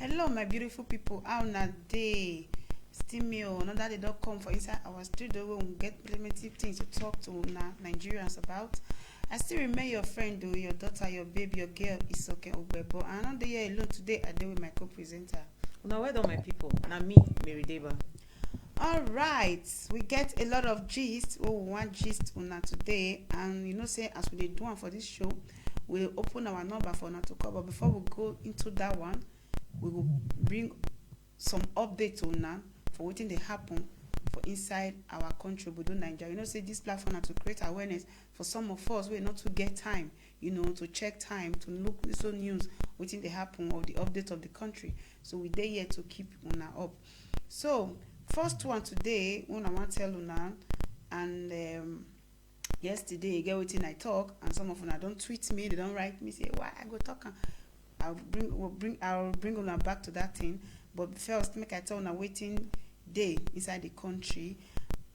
Hello, my beautiful people. How na day? Still me, another day don't come for inside our studio. We will get plenty things to talk to Nigerians about. I still remain your friend, though, your daughter, your baby, your girl, Isoke Ogbebo. And I'm not here alone today. I deal with my co-presenter. Now, well done, my people. Now me, Mary Deba. All right, we get a lot of gist. We want gist una today, and you know, say as we do one for this show, we'll open our number for una to call. But before we go into that one, we will bring some updates on now for what they happen for inside our country, Bodo Nigeria. You know, say this platform to create awareness for some of us. We not to get time, you know, to check time, to look this news, what they happen or the update of the country. So we there here to keep una up. So first one today, one I want to tell una, and yesterday, get what I talk, and some of una don't tweet me, they don't write me, say why I go talk. I'll bring una back to that thing. But first, make I tell una waiting day inside the country.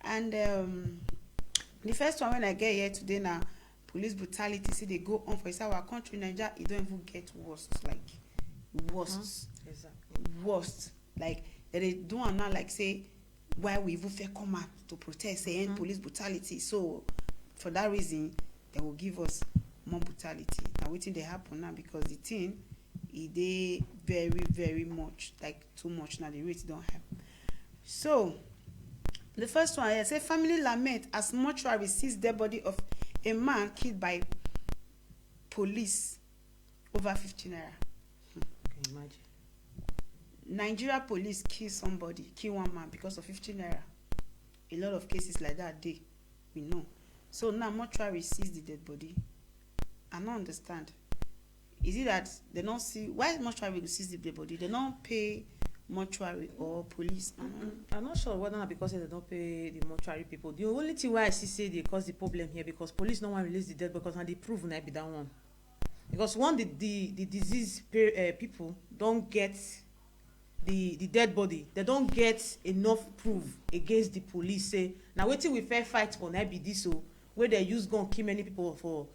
And the first one when I get here today now, police brutality. See they go on for inside our country, Nigeria. It don't even get worse, like worse, Exactly. worst. Like they do now, like say why we even fair come out to protest, say end police brutality. So for that reason, they will give us more brutality. Now waiting they happen now because the thing they very much, like too much now. The rate don't have. So the first one I say family lament as mortuary sees dead body of a man killed by police over 15 naira. Can you imagine? Nigeria police kill somebody, kill one man because of 15 naira. A lot of cases like that we know. So now mortuary sees the dead body. I don't understand. Is it that they don't see why mortuary will seize the dead body? They don't pay mortuary or police. I'm not sure whether or not because they don't pay the mortuary people. The only thing why I say they cause the problem here because police no one release the dead because now they prove not be that one. Because one the disease people don't get the dead body. They don't get enough proof against the police. Say now waiting we fair fight for not be this so where they use gun kill many people for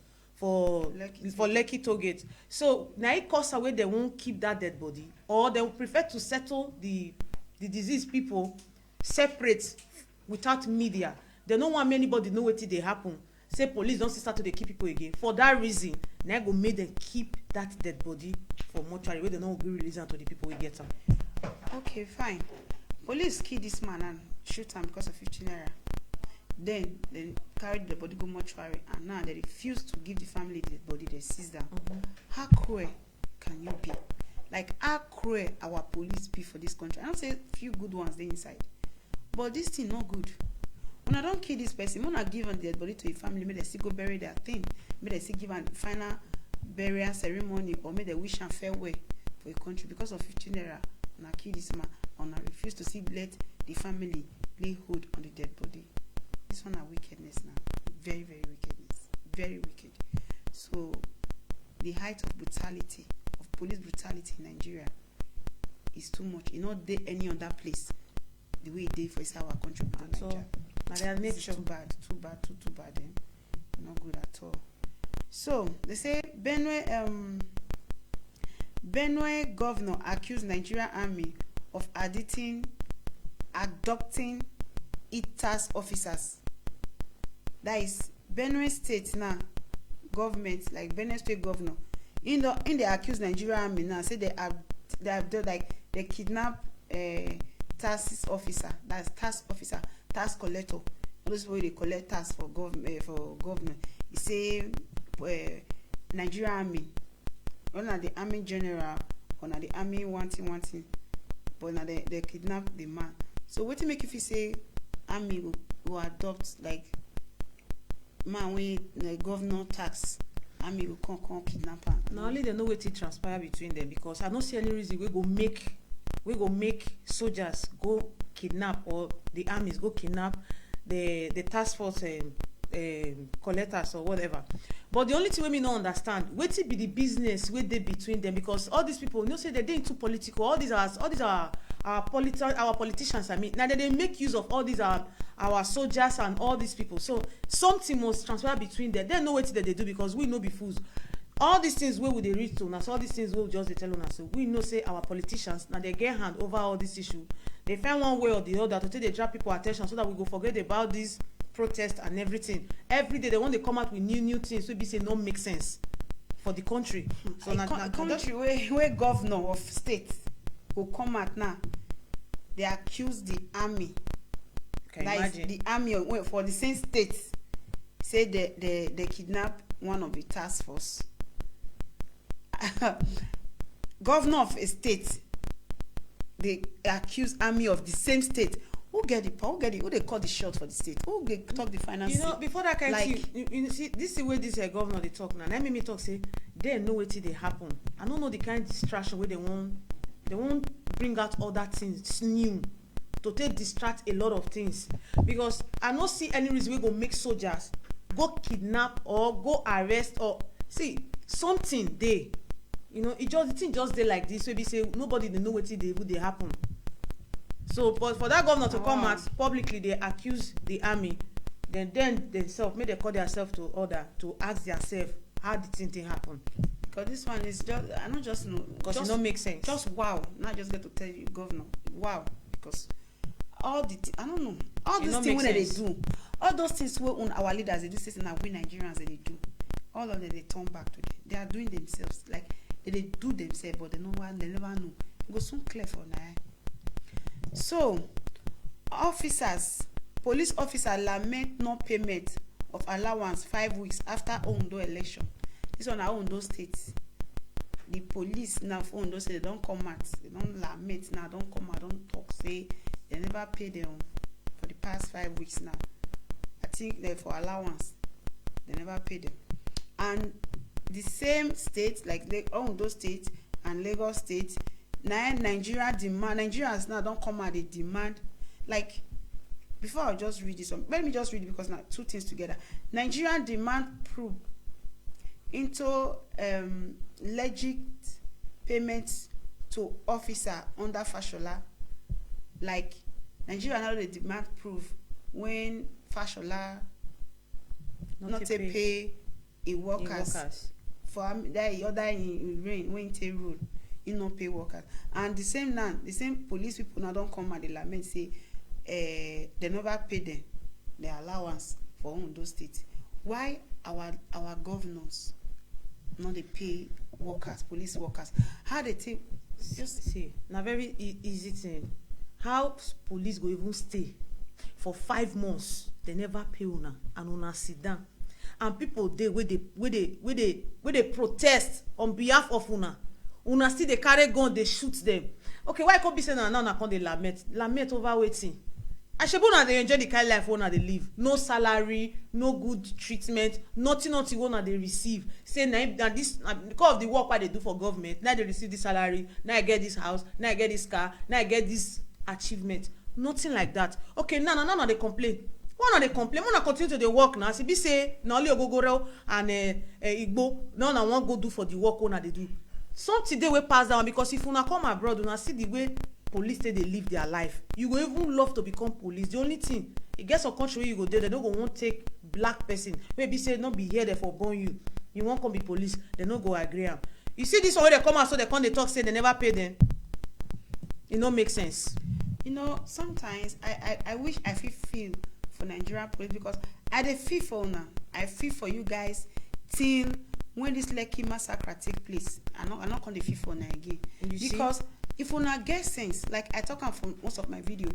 Lekki Tollgate. So now it cause away they won't keep that dead body, or they will prefer to settle the disease people separate without media. They don't want anybody know what they happen. Say police don't start to they keep people again. For that reason, now go make them keep that dead body for mortuary where they don't be releasing to the people we get them. Okay, fine. Police kill this man and shoot him because of 15 naira. Then they carried the body go mortuary, and now they refuse to give the family the body. They seize them. How cruel can you be? Like how cruel our police be for this country? I don't say few good ones they inside, but this thing not good. When I don't kill this person, when I give the dead body to a family, may they still go bury their thing, may they still give a final burial ceremony, or may they wish and farewell for a country because of 15 naira. And I kill this man, and I refuse to see let the family lay hold on the dead body. This one are wickedness now. Very wickedness. Very wicked. So the height of brutality, of police brutality in Nigeria is too much. You know, there any other place the way it did for our country. So it's too bad. Too bad. Not good at all. So they say Benue governor accused Nigerian army of adopting task officers. That is Benue State now government, like Benue State governor. In the accused Nigerian army now say they have done like they kidnap task officer. That's task officer, task collector. Those people they collect task for government. He say Nigerian army, one of the army general, one of the army wanting, but now they kidnap the man. So what to make if you say army will adopt like man we the governor tax, army will come kidnap her. Now only they know what it transpire between them because I don't see any reason we go make soldiers go kidnap or the armies go kidnap the task force collectors or whatever. But the only thing we don't understand, what it be the business where they between them because all these people, you know, say they're into political. All these are our politicians. I mean, now they make use of all these our soldiers and all these people. So something must transfer between them. They know what they do because we know be fools. all these things wey we dey read to na so all these things wey we just dey tell una so we know say our politicians na dey get hand over all this issue. They find one way or the other to take dey drag people attention so that we go forget about this protest and everything. Every day they want to come out with new things wey be say no make sense for the country. So na country wey governor of state go come out now, they accuse the army. Can like imagine? The army for the same state say they kidnap one of the task force. Governor of a state, they accuse army of the same state. Who get the power? Who they call the shot for the state? Who they talk the finance? You know, before that kind like, thing, you see, this is the way this governor they talk now. Let me talk say they know wetin dey happen. I don't know the kind of distraction where they won't bring out other things new to take distract a lot of things, because I don't see any reason we go make soldiers go kidnap or go arrest or see something dey. You know, it just the thing just dey like this. So we say nobody they know wetin dey happen. So, but for that governor to come out publicly, they accuse the army. Then themselves, may they call themselves to order to ask themselves how the thing happen. Because this one is just, I don't just know. Because it don't make sense. Just wow. Not just get to tell you, governor. Wow. Because all the, I don't know. All these things when they do. All those things where our leaders, they do say, now we Nigerians, they do. All of them, they turn back to them. They are doing themselves. Like, they do themselves, but they never know. It goes so clear for now. So, police officers lament no payment of allowance 5 weeks after Ondo election. This one are Ondo State. The police now for Ondo State, they don't come out. They don't lament now, don't come out, don't talk, say they never pay them for the past 5 weeks now. I think they for allowance, they never pay them. And the same state, like Ondo State and Lagos State, Nigeria demand, Nigerians now don't come out, they demand, like, before I just read this one, let me just read it because now two things together. Nigerian demand proof into legit payments to officer under Fashola. Like, Nigeria now they demand proof when Fashola not to pay a workers for that other in rain when they rule. You no pay workers, and the same police people now don't come and they lament say they never pay them the allowance for Ondo State. Why our governors not they pay workers, police workers? How they take? Just see, now very easy thing. How police go even stay for 5 months? They never pay una and una sit down, and people they where they protest on behalf of una still dey carry gun dey shoot them. Okay, why come be say now come dey lament over wetin? Ashebu una dey enjoy the kind life una dey live, no salary, no good treatment, nothing una dey receive. Say na this because of the work wey dey do for government, now dey receive this salary, now I get this house, now I get this car, now I get this achievement. Nothing like that. Okay, now dey complain. Why they complain? Wanna continue to the work now? See, be say na only Ogogoro and Igbo now na wan go do for the work una dey do. Something they will pass down, because if una come abroad, una see the way police they live their life, you will even love to become police. The only thing, it gets a country where you go there, they don't go won't take black person. Maybe say not be here therefore born you. You won't come be police, they don't go agree. You see this one where they come out so they come they talk say they never pay them. It don't make sense. You know, sometimes I wish I feel for Nigerian police, because I dey feel for una. I feel for you guys till when this Lekki massacre take place. I'm not going to feel for una again. Because if una get sense, like I talk from most of my video,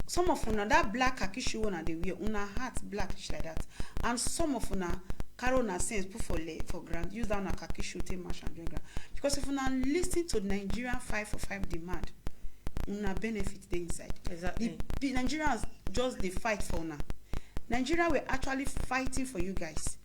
some of una that black khaki shoe una they wear, una heart black like that, and some of una carry una sense put for ground, use that una khaki shoe take march and ground. Because if una listen to Nigerian 5-for-5 demand, una benefit the inside. Exactly. The Nigerians just they fight for una. Nigeria were actually fighting for you guys.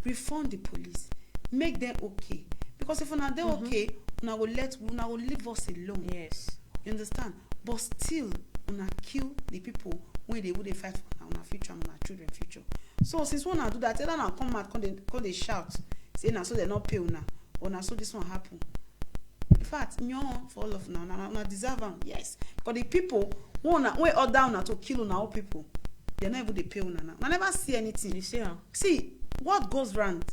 Reform the police, make them okay. Because if una they okay, una will leave us alone. Yes. You understand? But still, una kill the people when they would fight for our future and our children future. So since una do that, tell them come out, come they shout, say na so they not pay una, or na so this one happen. In fact, for all of una deserve them, yes. But the people who order una to kill una all people, they never they pay una now. I never see anything. You see, see what goes round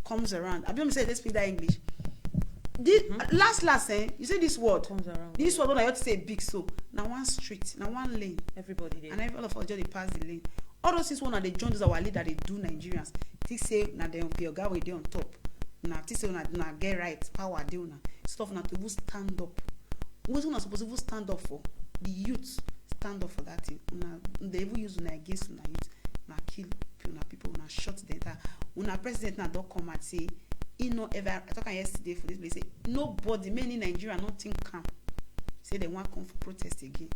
comes around. I don't say they speak that English. This last you say this word comes around. This word I ought to say big so now one street, now one lane. Everybody there. And all of us just they pass the lane. All those things one they join our leader they do Nigerians. Think say now they be a guy with they on top. Now think say now get right power they una stuff now to stand up. What una supposed to stand up for? The youth stand up for that thing. Una they even use una against una youth. Una kill people, una shot the entire. Una president now don't come and say. He no ever. I talked yesterday for this place. Say nobody, many Nigeria, not think calm. Say they want come for protest again.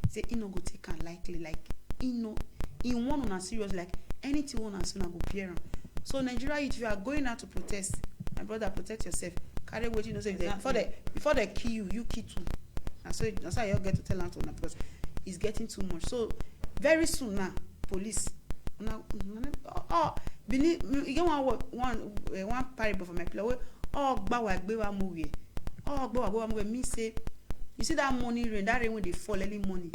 Say he no go take calm likely. Like he no, he want on serious. Like anything one and soon I go bear him. So Nigeria, if you are going out to protest, my brother, protect yourself. Carry what you know. Say exactly. before they kill you, you kill too. And so that's why you get to tell them to because it's getting too much. So very soon now, police. Believe you get one parable for my play. Movie. Me say you see that money rain, that rain when they fall early morning.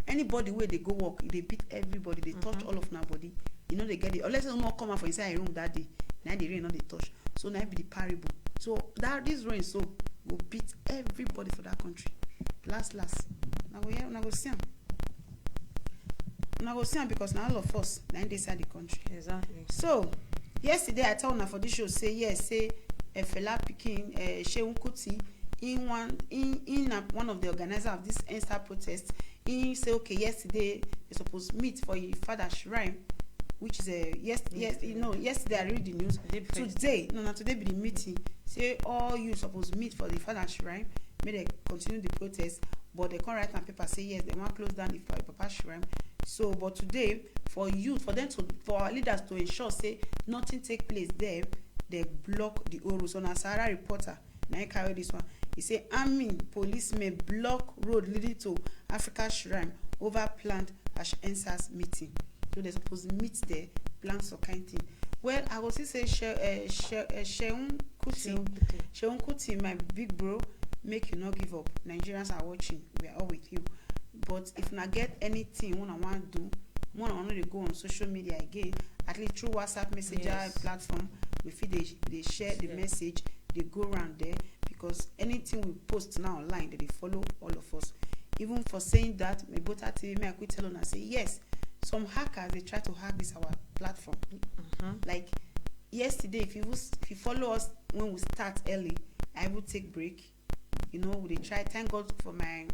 Anybody where they go work, they beat everybody, they touch all of nobody. You know they get it. Unless they don't come out for inside a room that day. Now the rain not they touch. So now be the parable. So that this rain so will beat everybody for that country. Last. Now go see. Now go see because now all of us now inside the country. Exactly. So yesterday I told her for this show say yes say a fella picking Shehu Kuti in one of the organizers of this Insta protest. He say okay yesterday they supposed meet for a father shrine, which is yesterday I read the news. Today be the meeting. Say all you supposed meet for the father shrine. May they continue the protest, but they can't write on paper say yes they want close down the papa shrine. So, but today, for our leaders to ensure, say, nothing take place there, they block the Oru. So, now, Sarah reporter, now I carry this one. He say, police may block road leading to Africa Shrine over planned NSAS meeting. So, they're supposed to meet there, plan some kind of thing. Well, I will say, Shehu Kuti, my big bro, make you not give up. Nigerians are watching. We are all with you. But if not get anything one I want to do, one I want to go on social media again, at least through WhatsApp messenger platform, we feel they share the message, they go around there because anything we post now online, they follow all of us. Even for saying that, my Bota TV, I could tell on and say yes, some hackers they try to hack this our platform. Like yesterday, if you follow us when we start early, I will take break. You know, they try. Thank God for my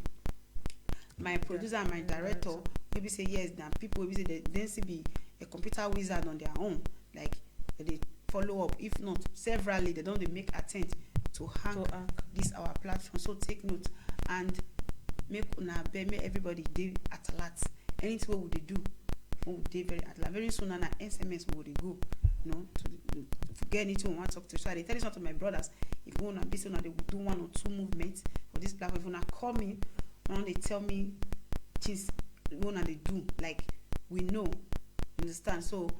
producer and my director. Maybe say yes. Now people maybe say they didn't be a computer wizard on their own. Like they follow up. If not, severally they don't make attempt to hack this our platform. So take note and make everybody do at alert. Anything what would they do? What would they very at alert? Very soon and SMS will they go. You know, to forget anything we want to talk to. So I tell this one to my brothers. If you want to be so now they will do 1 or 2 movements for this platform. If you want to call me, now they tell me things what they do. Like we know, understand? So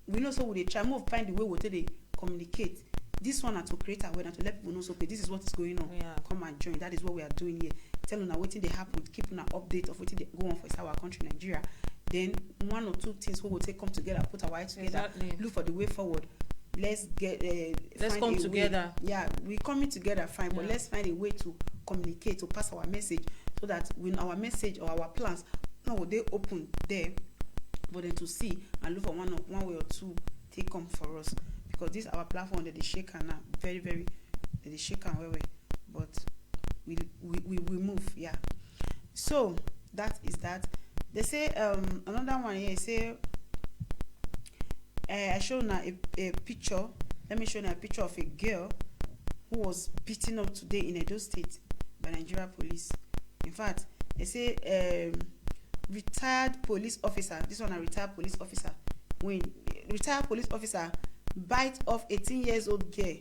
we know so they try more find the way what they communicate. This one to create awareness to let people know so okay, this is what is going on. Yeah. Come and join. That is what we are doing here. Tell them what they happen, keep an update of what they go on for our country, Nigeria. Then 1 or 2 things we will take come together, put our heads together, look for the way forward. Let's come together. Yeah, we're coming together fine, but let's find a way to communicate, to pass our message so that when our message or our plans now they open there for them to see and look for one way or two take come for us. Because this our platform that they shake now very they shake and well, but we move, yeah. So that is that. They say another one here say I showed now a picture. Let me show you a picture of a girl who was beaten up today in Edo State by Nigeria police. In fact, they say retired police officer. This one a retired police officer. When retired police officer bite off 18 years old girl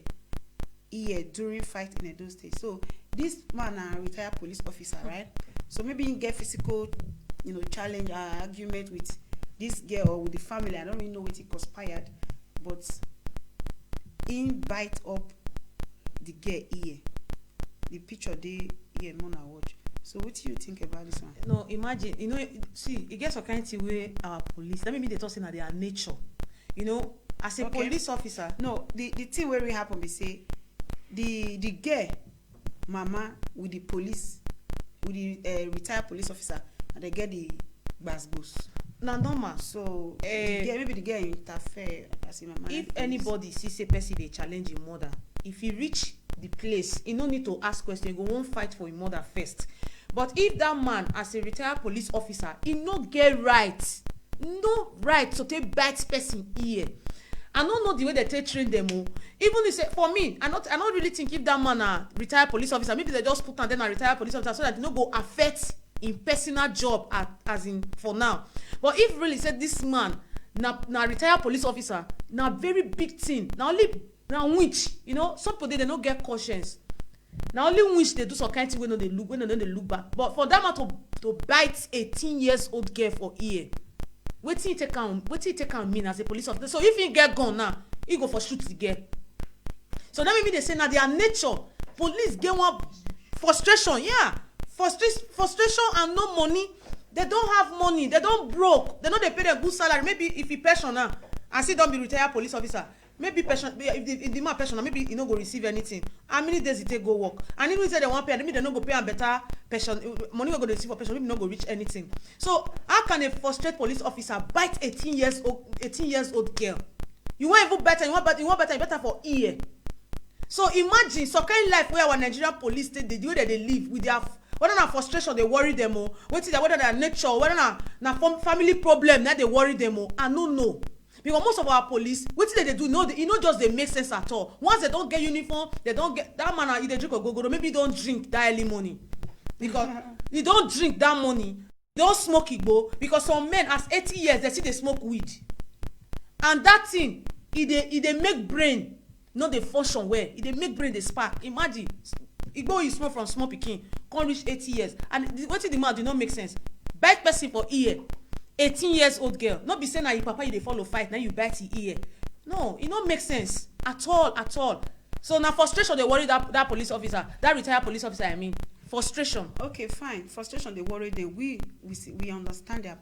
ear during fight in Edo State. So this man a retired police officer, right? So maybe he get physical, challenge argument with this girl or with the family. I don't really know what it conspired, but he bite up the girl ear. The picture they ear Mona watch. So what do you think about this one? No, imagine, see, it gets a kind of way our police, that maybe they talk saying that they are nature. as a police officer. No, the thing where we happen be say the girl mama with the police with the retired police officer and they get the gbasgbos. Na normal. So the girl, maybe the girl interfere as a mama. If anybody see say person dey challenge him mother, if he reach the place, he no need to ask question. He go wan fight for him mother first. But if that man, as a retired police officer, he no get right, no right to take bite person ear. I don't know the way they take train them. Even if say for me, I not really think if that man a retired police officer, maybe they just put on then a retired police officer so that it no go affect in personal job as in for now. But if really said this man na retired police officer, na very big thing. Now only now which some people they no get conscience. Now only which they do some kind of thing when they look back. But for that man to bite 18 years old girl for ear. What he take on mean as a police officer? So if he get gone now, he go for shoot the girl. So that maybe they say now their nature, police get one frustration, frustration and no money. They don't have money, they don't broke, they know they pay their good salary. Maybe if he pension now, and still don't be retired police officer, maybe pension, if the man pension, maybe he no go receive anything. How many days he take go work? And even if they want pay, maybe they no go pay a better pension, money we go receive for pension, maybe no go reach anything. So how can a frustrated police officer bite 18 years old girl? You want even better, you want better for ear. So imagine some kind of life where our Nigerian police the way that they live with their whether na frustration they worry them or whether na nature, whether na family problem that they worry them or I don't know. Because most of our police, what they do, just they make sense at all. Once they don't get uniform, they don't get that man. If they drink or go, maybe don't drink that early morning because you don't drink that money. Don't smoke igbo because some men as 80 years they see they smoke weed, and that thing they make brain not they function well. They make brain they spark. Imagine igbo you smoke from small pikin, can't reach 80 years, and what the man do not make sense. Bite person for ear. 18 years old girl, not be saying that your papa you dey follow fight, now you bite your ear. No, it don't make sense at all. So now frustration they worry that police officer, that retired police officer. I mean, frustration. Okay, fine. Frustration they worry them. We understand their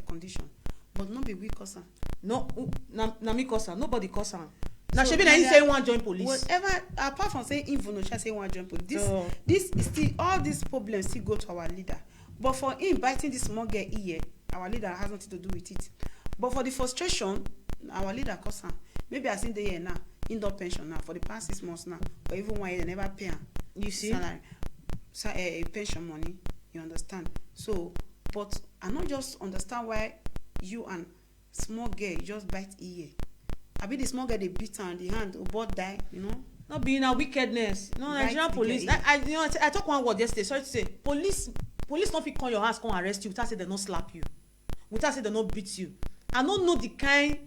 condition, but not be we cause am. No, na me cause am. Nobody cause am. Now she be na say one join police. Whatever, apart from saying even no, she say one join police. This is still all these problems still go to our leader. But for him biting this small girl ear, our leader has nothing to do with it. But for the frustration, our leader cause am. Maybe I seen the year now, indoor pension now for the past 6 months now, or even 1 year they never pay am. You see, salary, pension money. You understand? So, but I not just understand why you and small girl just bite ear. I be the small girl they beat her on the hand, or both die. Not being a wickedness. No, Nigerian police. I talk one word yesterday. Sorry to say, police not fit come your house, come arrest you without say they not slap you, without say they not beat you. I don't know the kind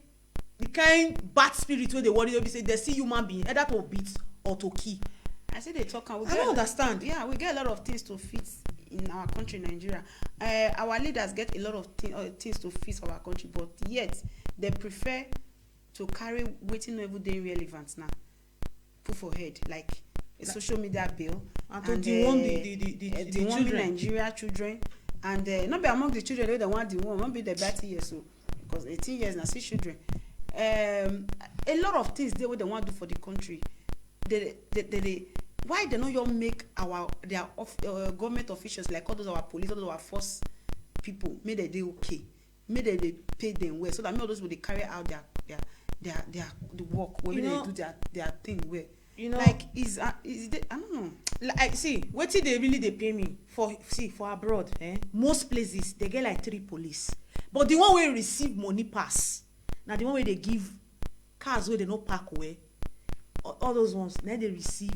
bad spirit where they worry. They say they see human being either to beat or to kill. I say they talk. I don't understand. Yeah, we get a lot of things to fit in our country, Nigeria. Our leaders get a lot of things to fit our country, but yet they prefer to carry waiting everyday relevant now, put for head like a social media bill and to the children. Nigeria children, and not be among the children they want the one, not be the 30 years old, because 18 years now see children. A lot of things they want to do for the country. They why they not you make their government officials like all those our police, all those our force people, make they okay, make they pay them well, so that all those will they carry out the work when they do their thing well. Like is they, I don't know. Like see, what they really pay me for abroad, most places they get like 3 police. But the one where receive money pass. Now the one where they give cars where they no park away. All those ones, now they receive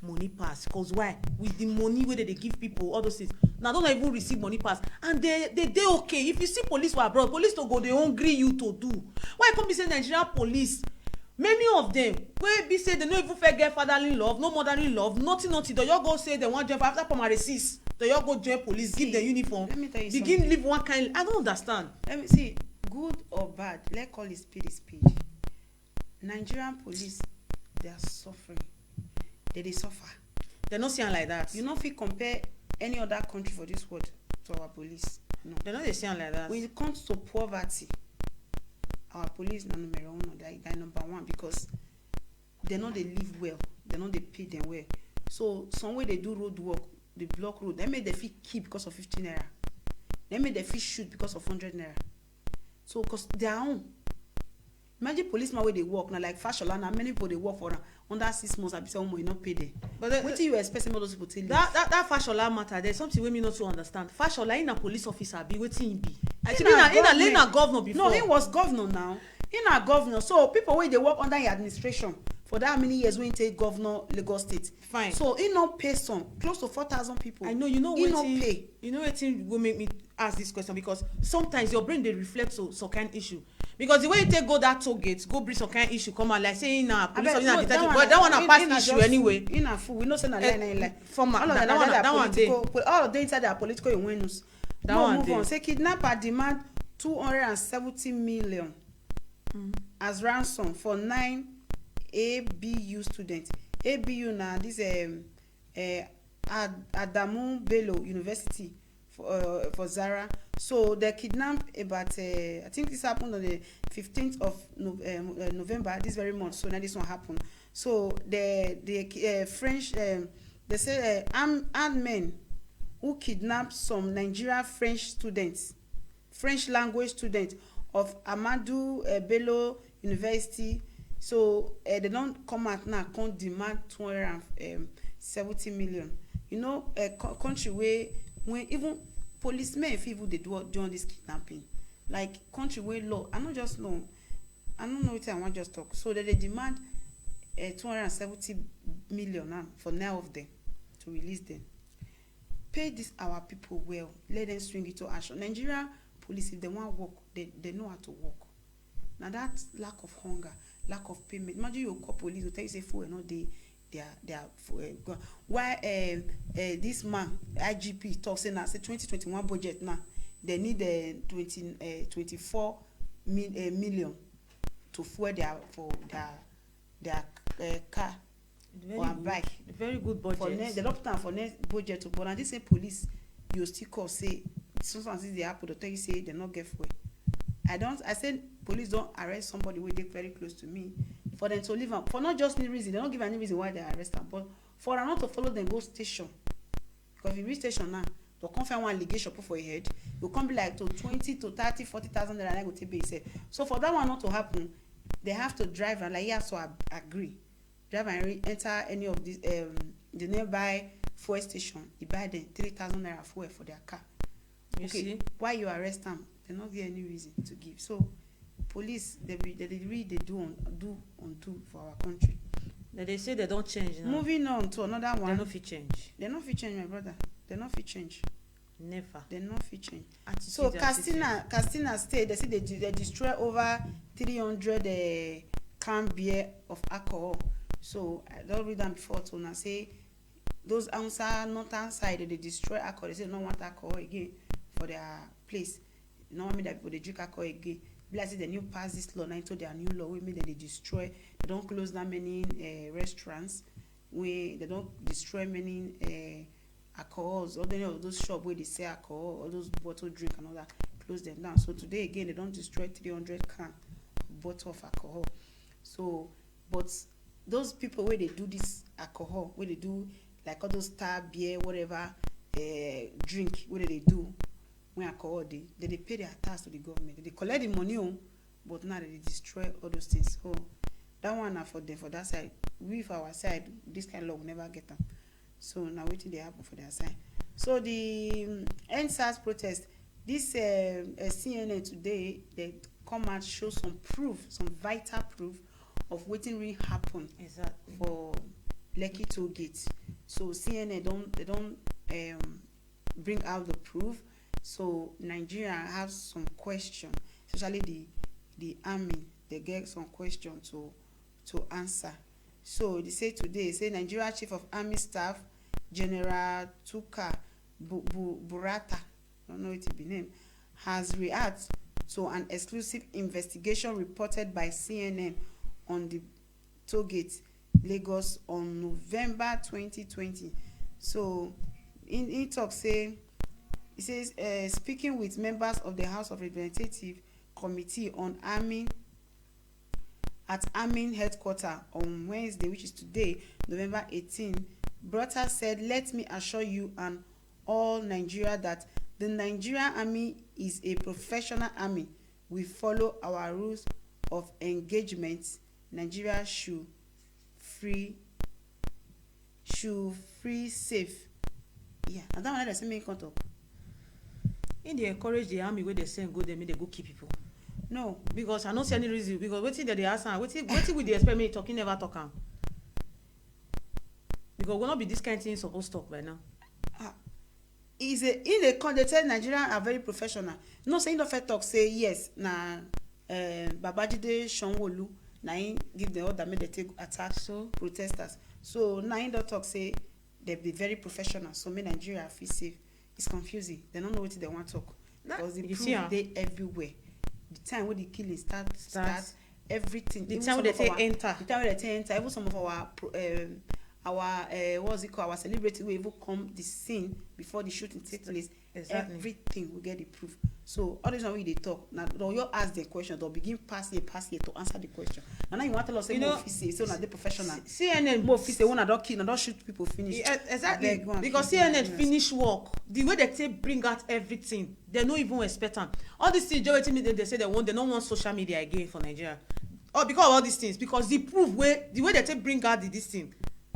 money pass. Because why? With the money where they give people, all those things. Now don't even receive money pass. And they okay. If you see police were abroad, police to go, they hungry you to do. Why come be say Nigerian police? Many of them wey be say they no even fair get fatherly love, no motherly love, nothing. They all go say they want join after primary 6. They all go join police, give them uniform, let me tell you begin something. live one kind. I don't understand. Let me see, good or bad, let's call it speed. Nigerian police, they are suffering. They suffer. They not seeing like that. You know if you compare any other country for this world to our police. No. They not they seeing like that. When it comes to poverty, our police na number one, they number one, because they know they live well, they know they pay them well. So some way they do road work, they block road, they make the fee keep because of 15 naira. They make the fee shoot because of 100 naira. So because their own. Imagine policeman where they work now, like Fashola, now many people they work for under 6 months. I be saying, you not pay them. But what do you expect some of those people to tell you? That Fashola matter, there's something we me not to understand. Fashola in a police officer be waiting he be. I think in a governor before. No, he was governor now. In a governor. So people where they work under your administration for that many years when he take governor Lagos State. Fine. So he not pay some close to 4,000 people. I know, you know he what not pay. You know what thing will make me ask this question, because sometimes your brain they reflect some kind issue. Because the way you take go that toll gate, go bring some kind issue, come out like saying police or that one a past issue anyway. In a fool, we know say na like former that one day. All of them inside their political awareness. That one move day. on. Say kidnapper demand 270 million as ransom for 9 ABU students. ABU na this Adamu Bello University for Zara. So they kidnapped about I think this happened on the 15th of November, this very month. So now this one happened. So the French they say armed men who kidnapped some Nigeria French students, French language students of Amadou Bello University. So they don't come out now, can't demand 270 million. You know, a country where when even policemen if even they do this kidnapping, like country where law, I don't know what I want just talk. So that they demand 270 million now for now of them to release them. Pay this our people well, let them swing it to action. Nigeria police, if they want work, they know how to work. Now that lack of hunger, lack of payment. Imagine you call police, will tell you say full no they are why this man IGP talks saying now say 2021 budget now they need 24 million to fuel their car or bike. Very good budget. They don't plan for next budget, but now this same police you still call say sometimes they happen to tell you say they not get fuel. I said police don't arrest somebody who they very close to me for them to leave them for not just any reason. They don't give any reason why they arrest them, but for them not to follow them go station. Because if you reach station now, to come find one allegation put for your head, you come be like to 20 to 30, 40,000 naira go take base. So for that one not to happen, they have to drive and like he has to agree. Drive and enter any of these the nearby fuel station. He buy them 3,000 naira fuel for their car. You see? Why you arrest them? They not get any reason to give. So police they really do for our country. They say they don't change now. Moving on to another one. They no fit change. They not fit change, my brother. They not fit change. Never. They not fit change. Attitude, so Castina State, they say they destroy over 300 can beer of alcohol. So I don't read them before to now say those outside northern side they destroy alcohol. They say no want alcohol again for their place. No one mean that people they drink alcohol again. Like say the new pass this law now into their new law. We mean that they destroy. They don't close that many restaurants. They don't destroy many alcohols. Or those shops where they sell alcohol, or those bottle drink and all that, close them down. So today again they don't destroy 300 can bottle of alcohol. So, but those people where they do this alcohol, where they do like all those star beer, whatever drink, what they do when alcohol they pay their tax to the government. They collect the money on, but now they destroy all those things. So that one are for them for that side. We for our side, this kind of law will never get them. So now waiting they happen for their side. So the NSAS protest, this CNN today they come out show some proof, some vital proof of what really happened for Lekki toll gate. So CNN don't bring out the proof. So Nigeria has some question, especially the army. They get some question to answer. So they say today, Nigeria Chief of Army Staff General Tuka Burata, I don't know what it be named, has reacted to an exclusive investigation reported by CNN on the toll gate Lagos on November 2020. So in talk say, it says speaking with members of the House of Representatives Committee on Army at Army headquarters on Wednesday, which is today, November 18, Brotta said, "Let me assure you and all Nigeria that the Nigerian Army is a professional army. We follow our rules of engagement. Nigeria should free, safe." Yeah, and that one they say me come talk. In dey encourage the army wey dey send go there make dey go kill people. No, Because I no see any reason, because wetin dey ask am, wetin we dey expect me talking never talk am. Because we no be this kind thing suppose talk by now. they tell Nigerians are very professional. No say no fit talk say yes na Babajide Sanwo-Olu na him give the order make they take attack protesters. So now him don talk say they be very professional, so make Nigeria feel safe. It's confusing. They don't know what they want to talk because the proof dey everywhere. The time when the killing start everything. The time when they say enter. The time when they say enter. Even some of our what's it called? Our celebrity will even come the scene before the shooting take place. Exactly. Everything will get the proof. So all this one we they talk now. You ask the question, they'll begin pass here to answer the question. And now you want to tell us say more office, so now they professional. CNN more office, one don't kill, don't shoot people finish. Exactly. Because CNN finish work. The way they take bring out everything, they don't even expect them. All these things, they say they don't want social media again for Nigeria. Or because of all these things, because the proof way the way they take bring out this thing,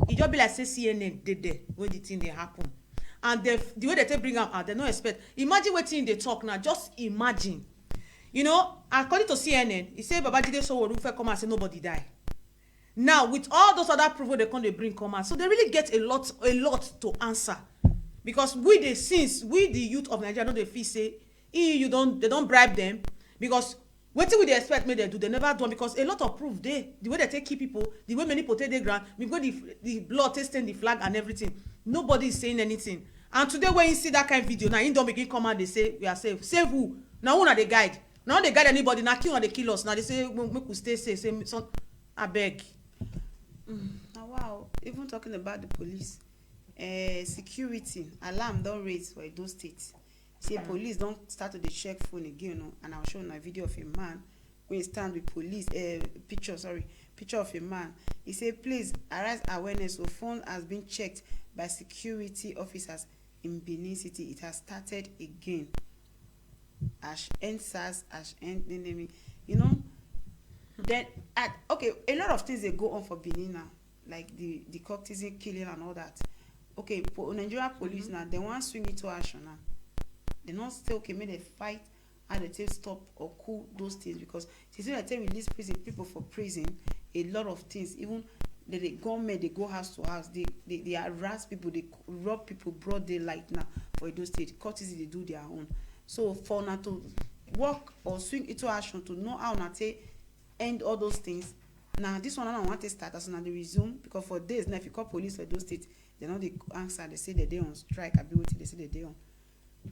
it just be like say CNN did there when the thing they happen. And the way they take bring am out, they don't expect. Imagine what thing they talk now. Just imagine. You know, according to CNN, he say Babajide Sanwo-Olu come and say nobody die. Now with all those other proof they come they bring come out, so they really get a lot to answer. Because we the youth of Nigeria, they feel say they don't bribe them, because what we they expect me they do, they never do, because a lot of proof the way they take key people, the way many put the ground, we got the blood testing the flag and everything. Nobody is saying anything. And today when you see that kind of video, now you don't begin come and they say we are safe. Save who? Now who are the guide? Now they guide anybody. Now kill or they kill us. Now they say we could stay safe. Say so, I beg. Wow. Even talking about the police, security alarm don't raise for Edo State. Say police don't start to check phone again, no? And I'll show you a video of a man when he stand with police. Picture of a man. He said, "Please arise awareness. So phone has been checked by security officers in Benin City. It has started again." You know. Then okay, a lot of things they go on for Benin now, like the courtesan killing and all that. Okay, Nigeria police now they want swing into action now. They not say okay, make they fight and they take stop or cool those things, because since they tell release people for prison, a lot of things, even they government they go house to house, they harass people, they rob people broad daylight now for Edo State. Courtesy they do their own. So for now to work or swing into action to know how now to end all those things. Now this one I don't want to start as now they resume, because for days now if you call police for Edo State, they know the answer, they say they on strike, ability, they say they on.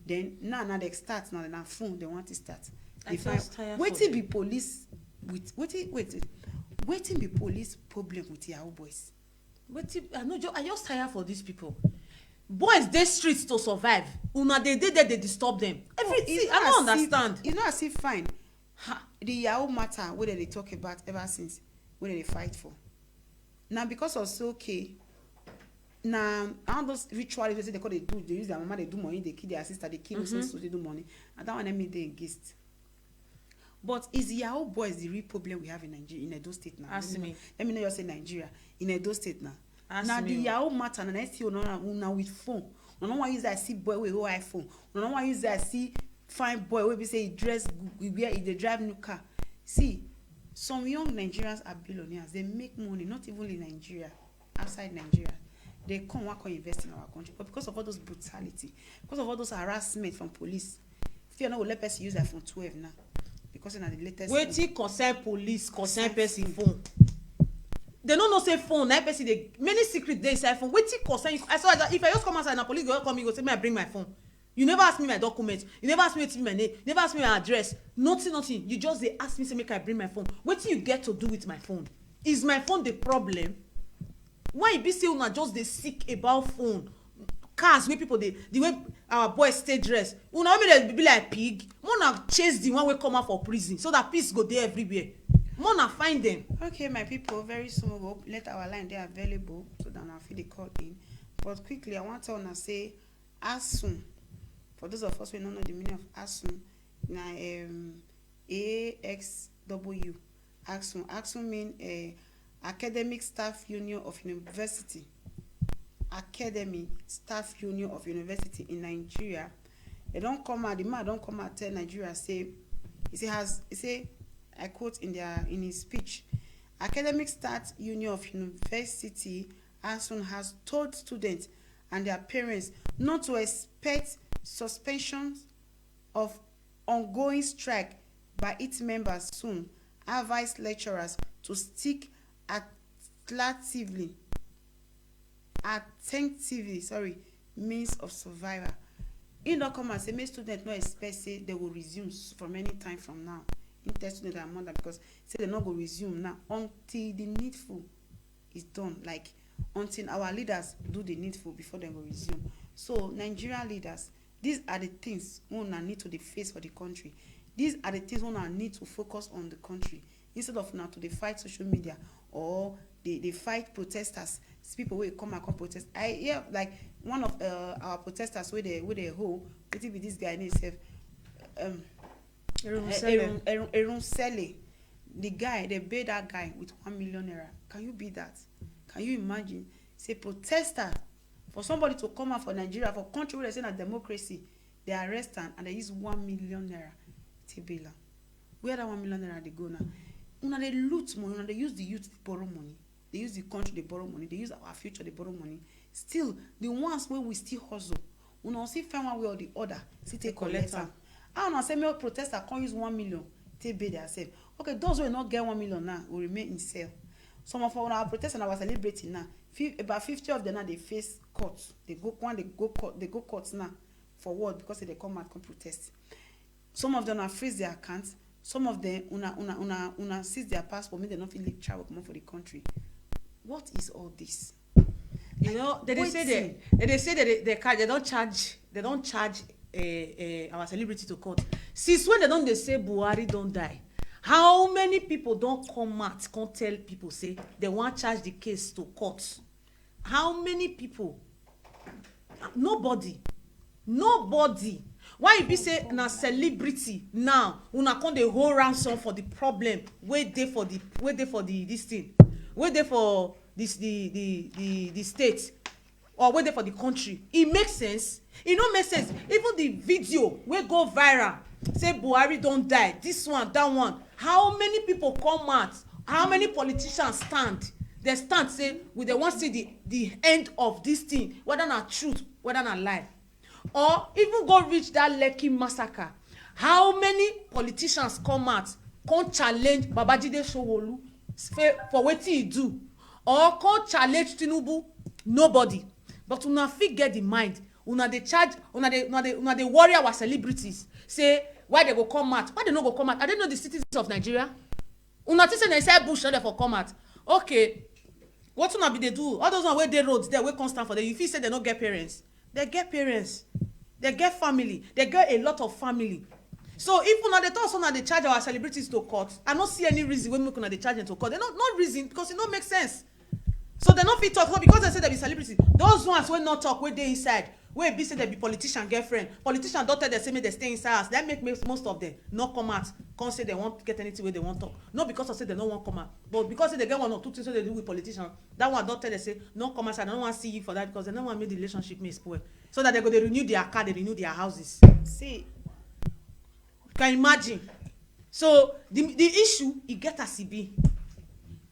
Then now they start now, na phone they want to start. Waiting be police with waiting be police problem with Yahoo boys. I just tired for these people. Boys they streets to survive. Una they disturb them. Everything I don't understand. You know I see fine. The Yahoo matter where they talk about ever since where they fight for. Now because of so okay. Now, all those rituals they call they use their mama, they do money, they kill their sister, they kill themselves, so they do money. And that one they against. But is Yahoo boys the real problem we have in Nigeria, in Edo State now? Ask me. Let me know you say Nigeria, in Edo State now. Now the Yahoo matter, and I see now with phone. No one use that see boy with iPhone. No one use that see fine boy where we say he dress, they drive new car. See, some young Nigerians are billionaires. They make money, not even in Nigeria, outside Nigeria. They come work or invest in our country, but because of all those brutality, because of all those harassment from police, fear not will let person use iPhone 12 now, because it's the latest. Waiting concern police, concern person phone. They don't know say phone. That person they many secret they inside phone. Waiting concern you. I saw that if I just come outside and police go come, you go say me I bring my phone. You never ask me my documents. You never ask me to my name. You never ask me my address. Nothing. You just they ask me say make I bring my phone. What do you get to do with my phone? Is my phone the problem? Why you be say una just dey sick about phone, cars wey people dey the way our boys stay dress, una make dem be like pig. Una chase the one wey come out for prison so that peace go dey everywhere. more na find them. Okay, my people, very soon we will let our line dey available so that I feel the call in. But quickly, I want to say, as soon, for those of us who don't know the meaning of as soon, na AXW. AXU mean Academic Staff Union of University. Academy Staff Union of University in Nigeria. They don't come out, the man don't come out tell Nigeria say, he say I quote in his speech, Academic Staff Union of University ASUN has told students and their parents not to expect suspensions of ongoing strike by its members soon. Advise lecturers to stick attentively, means of survival. In don't come and say, make students not expect say they will resume from any time from now. In tell students that mother because say they not go resume now until the needful is done. Like until our leaders do the needful before they will resume. So Nigerian leaders, these are the things we need to face for the country. These are the things we need to focus on the country instead of now to fight social media or they fight protesters. People will come and protest. I hear like one of our protesters with a hold. It be this guy named Erun Sele. The guy, they pay that guy with 1 million naira. Can you beat that? Can you imagine? Say protester for somebody to come out for Nigeria, for country where they say na democracy, they arrest them and they use 1 million naira. Tibela. Where that 1 million naira they go now? Una they loot money, una they use the youth to borrow money. They use the country they borrow money. They use our future they borrow money. Still, the ones where we still hustle, una see find one way or the other, still take collect them. I don't say me protester can't use 1 million, take pay themselves. Okay, those who not get 1 million now will remain in cell. Some of our protesters are celebrating now. About 50 of them now they face court. They go court now for what? Because they come protest. Some of them are freeze their accounts. Some of them una seize their passport, mean they not feel like travel come for the country. What is all this? You know, they say that they don't charge our celebrity to court. Since when they say Buhari don't die, how many people don't come out can't tell people say they want charge the case to court? How many people? Nobody. Why you be say na celebrity now una come the whole ransom for the problem wait there for the this thing wait there for this the state or wait there for the country? It makes sense. It don't make sense. Even the video wey go viral say Buhari don't die, this one that one, how many people come out? How many politicians stand? They stand say we they want to see the end of this thing, whether na truth, whether na lie. Or even go reach that Lekki massacre. How many politicians come out, come challenge Babajide Sanwo-Olu for what he do? Or come challenge Tinubu? Nobody. But una fit get the mind. Una dey charge, una dey worry our celebrities. Say why they go come out? Why they no go come out? I don't know the citizens of Nigeria. Una think say they say bush no for come out. Okay. What una be they do? All those one where they roads there, where constant for them. You feel say they no get parents. They get parents. They get family. They get a lot of family. So if una dey talk so na dey charge our celebrities to court, I don't see any reason when we una dey charge them to court. They not reason because it don't make sense. So they not fit talk no, because they say they be celebrities. Those ones wey not talk wey dey inside, wey be say they be politician girlfriend. Politician don't tell them say make they stay inside house. That make most of them not come out. Can't say they won't get anything where they want talk. Not because I say they don't want come out, but because they get one or two things they do with politicians. That one don't tell them say no come outside. I don't want to see you for that because they don't want to make the relationship may spoil. So that they go they renew their car, they renew their houses. See, you can imagine. So the issue it get as it be.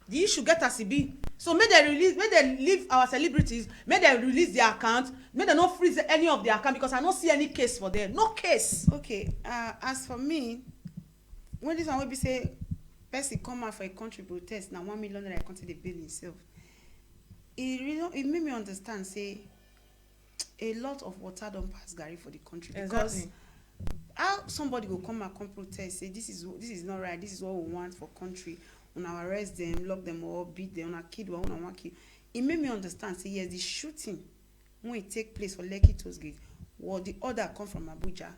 The issue get as it be. So may they leave our celebrities, may they release their account, may they not freeze any of their account because I don't see any case for them. No case. Okay. As for me, when this one will be say person come out for a country protest now 1 million naira country the bill himself. It made me understand say a lot of water don't pass Gary for the country because exactly. How somebody will come and protest say this is not right, this is what we want for country. When I arrest them, lock them up, beat them, when I kill one kill. It made me understand say yes, the shooting when it take place for Lekki Tollgate, well the order come from Abuja.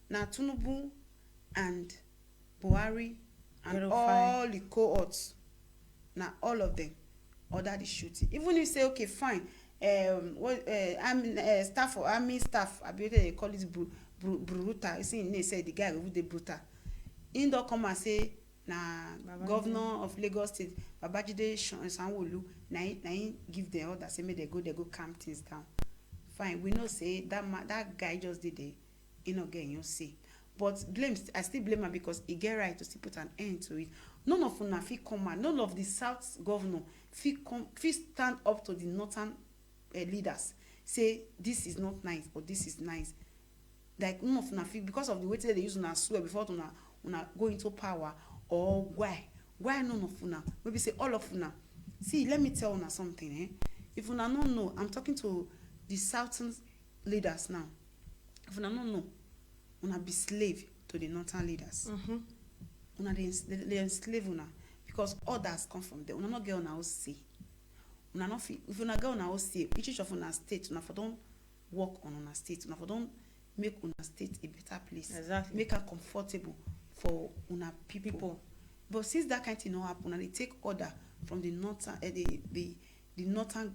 Now Tinubu and Buhari and all the cohorts, now all of them order the shooting. Even if you say okay fine, staff or army staff, I believe they call it brutal. You see, they say the guy who dey brutal. He don't come and say na governor of Lagos State Babajide Sanwo-Olu na him give them order say make they go calm things down. Fine, we know say that guy just did it. He not get you say. But I still blame him because he get right to still put an end to it. None of una fit come out, none of the South governor fit stand up to the northern leaders say this is not nice or this is nice. Like none of una fit, because of the way they use una swear before una go into power, or why none of una, maybe say all of una. See, let me tell una something, if una don't know, I'm talking to the southern leaders now. If una don't know, una be slave to the northern leaders. Una they enslave una because others come from there. Una not get una own say. Una not fit. If una get una own say, each of una state, una for don't work on una state. Una for don't make una state a better place. Exactly. Make her comfortable for una people. But since that kind of thing not happen, and they take order from the northern the northern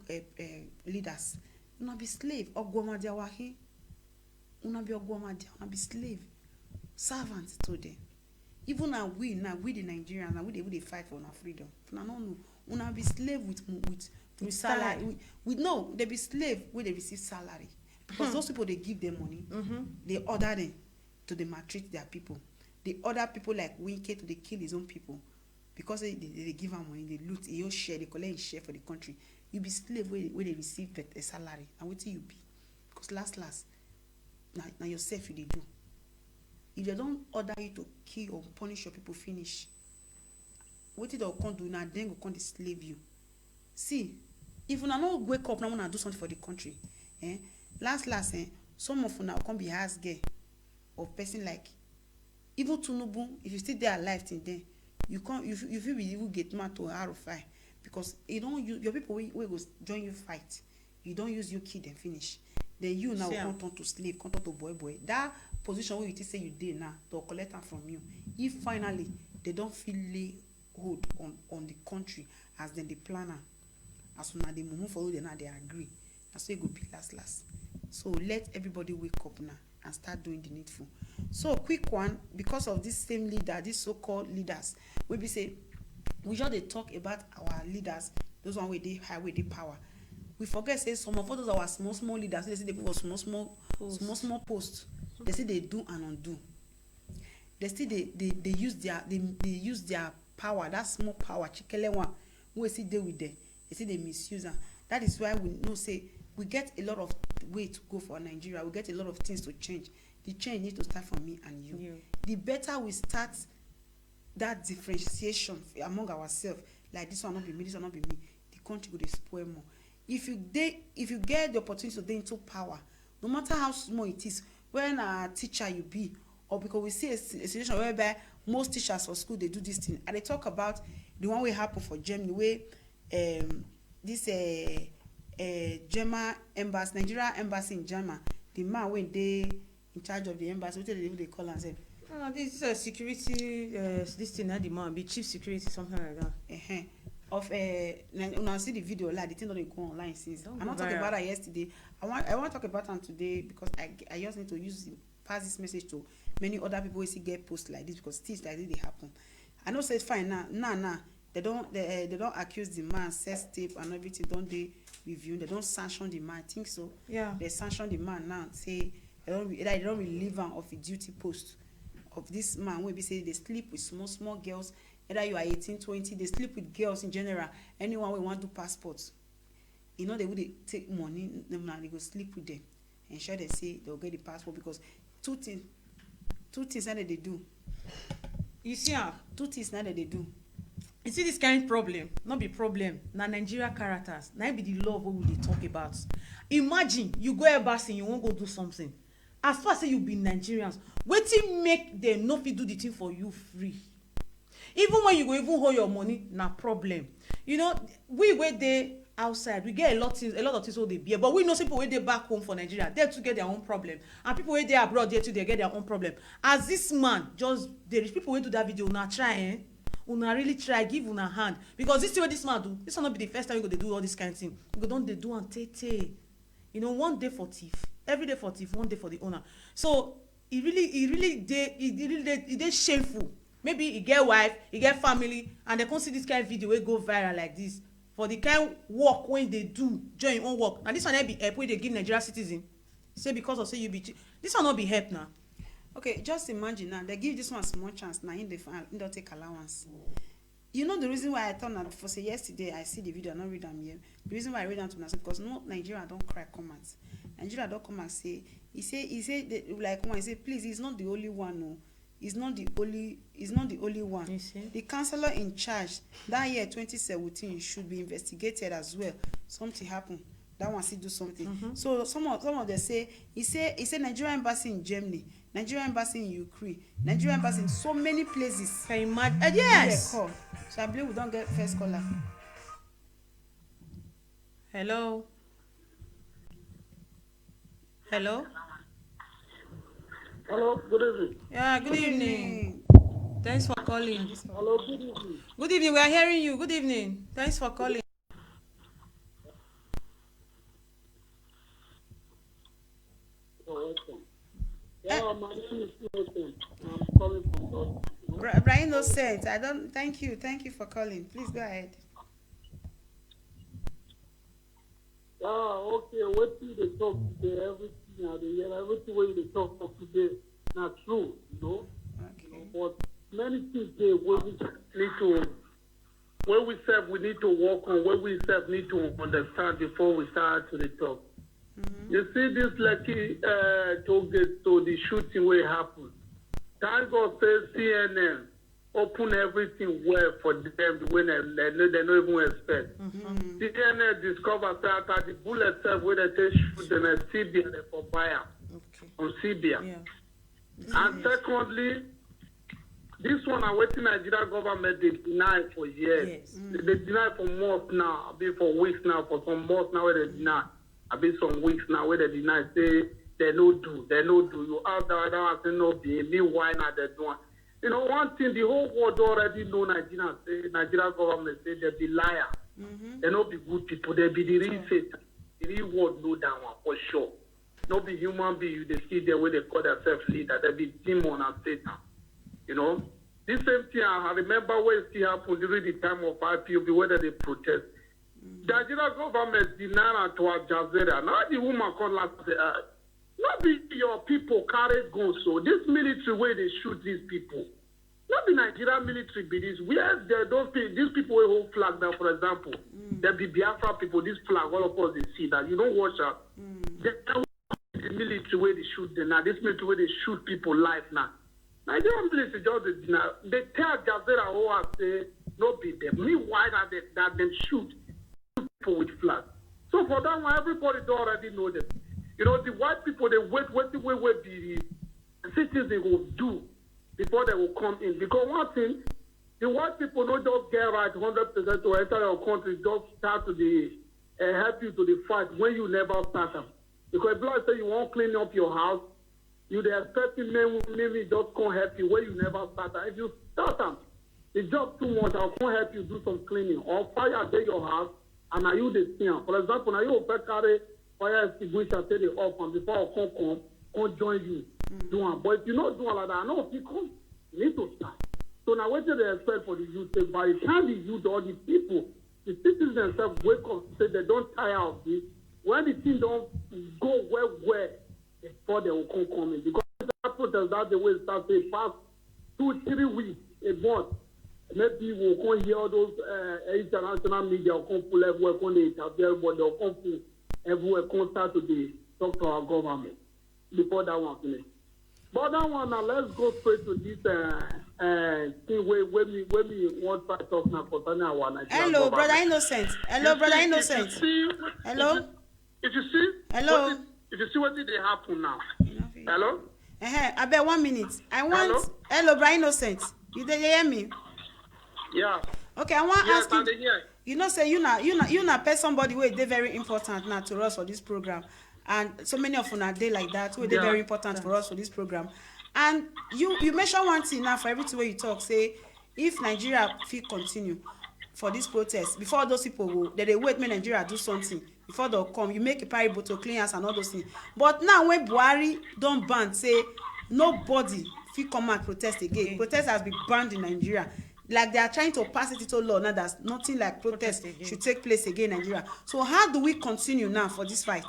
leaders, una be slave. Ogwamadia wahi. Una be ogwamadia. Una be slave. Servants to them. Even now we the Nigerians, now we fight for our freedom. Una no know, una be slave with salary. We know they be slave when they receive salary, because those people they give them money, they order them to they maltreat their people. They order people like Winke to they kill his own people because they give them money, they loot, they share, they collect share for the country. You be slave when they receive a salary, and what you be? Because last now yourself you they do. If they don't order you to kill or punish your people, finish. What they'll come do now, then go come slave you. See, if you not wake up now wanna do something for the country, last, some of you now come be ass girl of person like even Tinubu. If you still there alive till then, you can't. You feel be even get mad to RFI because you don't use your people. We go join you fight. You don't use your kid and finish. Then you now come turn to slave, come turn to boy. That position where you say you did now to collect them from you. If finally they don't feel lay hold on the country as then the planner, as soon as they move forward, then they agree. That's why it go be last. So let everybody wake up now and start doing the needful. So quick one, because of this same leader, these so-called leaders, we just they talk about our leaders, those one with the high with the power. We forget say some of those our small leaders, they say they put small posts. They say they do and undo. They still they use their power, that small power, chikele one. We see they with them. They say they misuse them. That is why we know say we get a lot of way to go for Nigeria. We get a lot of things to change. The change needs to start from me and you. The better we start that differentiation among ourselves, like this one not be me, this one not be me, the country will spoil more. If you get the opportunity to get into power, no matter how small it is, when a teacher you be, or because we see a situation whereby most teachers for school they do this thing, and they talk about the one way happen for Germany, where this German embassy, Nigeria embassy in Germany, the man when they in charge of the embassy, what they call themselves? This is a security. This thing that the man be chief security, something like that. Of when I see the video, like the thing that they go online since. I'm not talking about it yesterday. I want to talk about it today because I just need to pass this message to many other people who see get posts like this because things like this they happen. I know say it's fine now. They don't accuse the man, sex tape and everything. Don't they review? They don't sanction the man. I think so. Yeah. They sanction the man now. Say they don't relieve him of a duty post of this man. Where we say they sleep with small girls. Either you are 18, 20, they sleep with girls in general. Anyone who want to do passports, you know they would take money. They go sleep with them. Ensure they say they'll get the passport because two things that they do. You see, two things that they do. You see this kind of problem, not be problem. Now Nigeria characters, now be the love what we talk about. Imagine you go embassy and you won't go do something. As far as you be Nigerians, waiting make them not be do the thing for you free. Even when you go even hold your money, na problem. You know, we where they outside, we get a lot of things what they bear, but we know people where they back home for Nigeria, they too get their own problem, and people where they abroad, they too they get their own problem. As this man just the people who do that video now try, una really try give una hand, because this thing wey this man do, this one no be the first time we go dey do all this kind thing. We go don dey do am tey. You know, one day for thief, every day for thief, one day for the owner. So e really dey shameful. Maybe he get wife, he get family, and they come see this kind of video wey go viral like this for the kind work wey they do join im own work. And this one be help wey they give Nigeria citizen, say because of say you be this one not be help now. Okay, just imagine now they give this one small chance now in don't take allowance. You know the reason why I thought that before, say yesterday I see the video, I not read them here. The reason why I read them to myself, because no Nigeria don't cry comments. Nigeria don't come and say he say like one, he say please, he's not the only one, no. He's not the only one. You see? The councillor in charge that year 2017 should be investigated as well. Something happened. That one still do something. So some of them say he say Nigerian embassy in Germany, Nigerian embassy in Ukraine, Nigerian embassy in so many places. Can you imagine? Yes. So I believe we don't get first caller. Hello. Hello. Hello, good evening. Yeah, good evening. Thanks for calling. Hello, good evening. Good evening. We are hearing you. Good evening. Thanks for calling. Oh, welcome. Yeah, my name is Innocent. I'm calling from North. Brian Innocent, thank you for calling. Please go ahead. Yeah, okay, what you they talk today, everything when they talk of today, not true, you know. Okay. But many things there where we need to, where we serve, we need to work on, where we serve need to understand before we start to the talk. You see this Lekki to the shooting where it happened. Thank God says CNN open everything well for them when they don't even expect. CNN discovered that after the bullet itself where they take shoot them at Sibia for buyer on Sibia. Yeah. And secondly, this one are waiting Nigeria government they deny for years. Yes. They deny for months now, a bit for weeks now, for some months now where they deny. A bit some weeks now where they deny, say they no do. You out there, I say no be. Meanwhile now they do. You know, one thing the whole world already know Nigeria say, Nigeria government say they be liar. They no be good people. They be the real Satan. The real world know that one for sure. No be human being. They see the way they call themselves leader. They be demon and Satan. You know, this same thing I remember when it still happened during the time of IPOB where they protest. The Nigeria government denied to Al Jazeera. Now the woman called last say, not be your people carry guns. So this military way they shoot these people. Not the Nigerian military be this. Where they don't pay these people will hold flag now, for example. There be Biafra people, this flag, all of us they see that. You don't watch out. The military way they shoot them now. This military way they shoot people live now. Nigerian military just deny. They tell Jazeera who I say no be them. Meanwhile that them shoot people with flag. So for that one, everybody do already know them. You know, the white people, they wait the citizens they will do before they will come in. Because one thing, the white people don't just get right 100% to enter your country, just start to help you to the fight when you never start them. Because if you say you won't clean up your house, you they expecting maybe just can't help you when you never start them. If you start them, the job too much, I can't help you do some cleaning. Or fire at your house, and are you the thing? For example, now you will carry fire extinguisher say they off and before I come join you. Do one. But if you not do all of that, I know if you come, you need to start. So now what do they expect for the youth? By the time the youth or the people, the citizens themselves wake up say they don't tire of this, when the thing don't go well before they will come in. Because that protest that the way it starts say past 2-3 weeks, a month, maybe we'll come hear all those international media will come pull everywhere, come they interfere, but they'll come pull everywhere, come start to talk to our government before that one finish. But that one now, let's go straight to this thing where we want to talk now concerning our Nigerian Hello, government. brother Innocent. Hello, brother Innocent. Hello. If you see, Hello. If you see what did they happen now. Hello. I bet 1 minute. I want. Hello, brother Innocent. You hear me? Yeah. Okay, I want to ask you. Hear. You know, say you not pay somebody where they very important now to us for this program, and so many of una day like that where they very important for us for this program. And you mention one thing now for everything where you talk, say if Nigeria fit continue for this protest, before those people go, they wait make Nigeria do something before they'll come. You make a parable to clean house and all those things. But now when Buhari don ban say nobody fit come and protest again, protest has been banned in Nigeria. Like they are trying to pass it into law now that nothing like protest should take place again in Nigeria. So how do we continue now for this fight?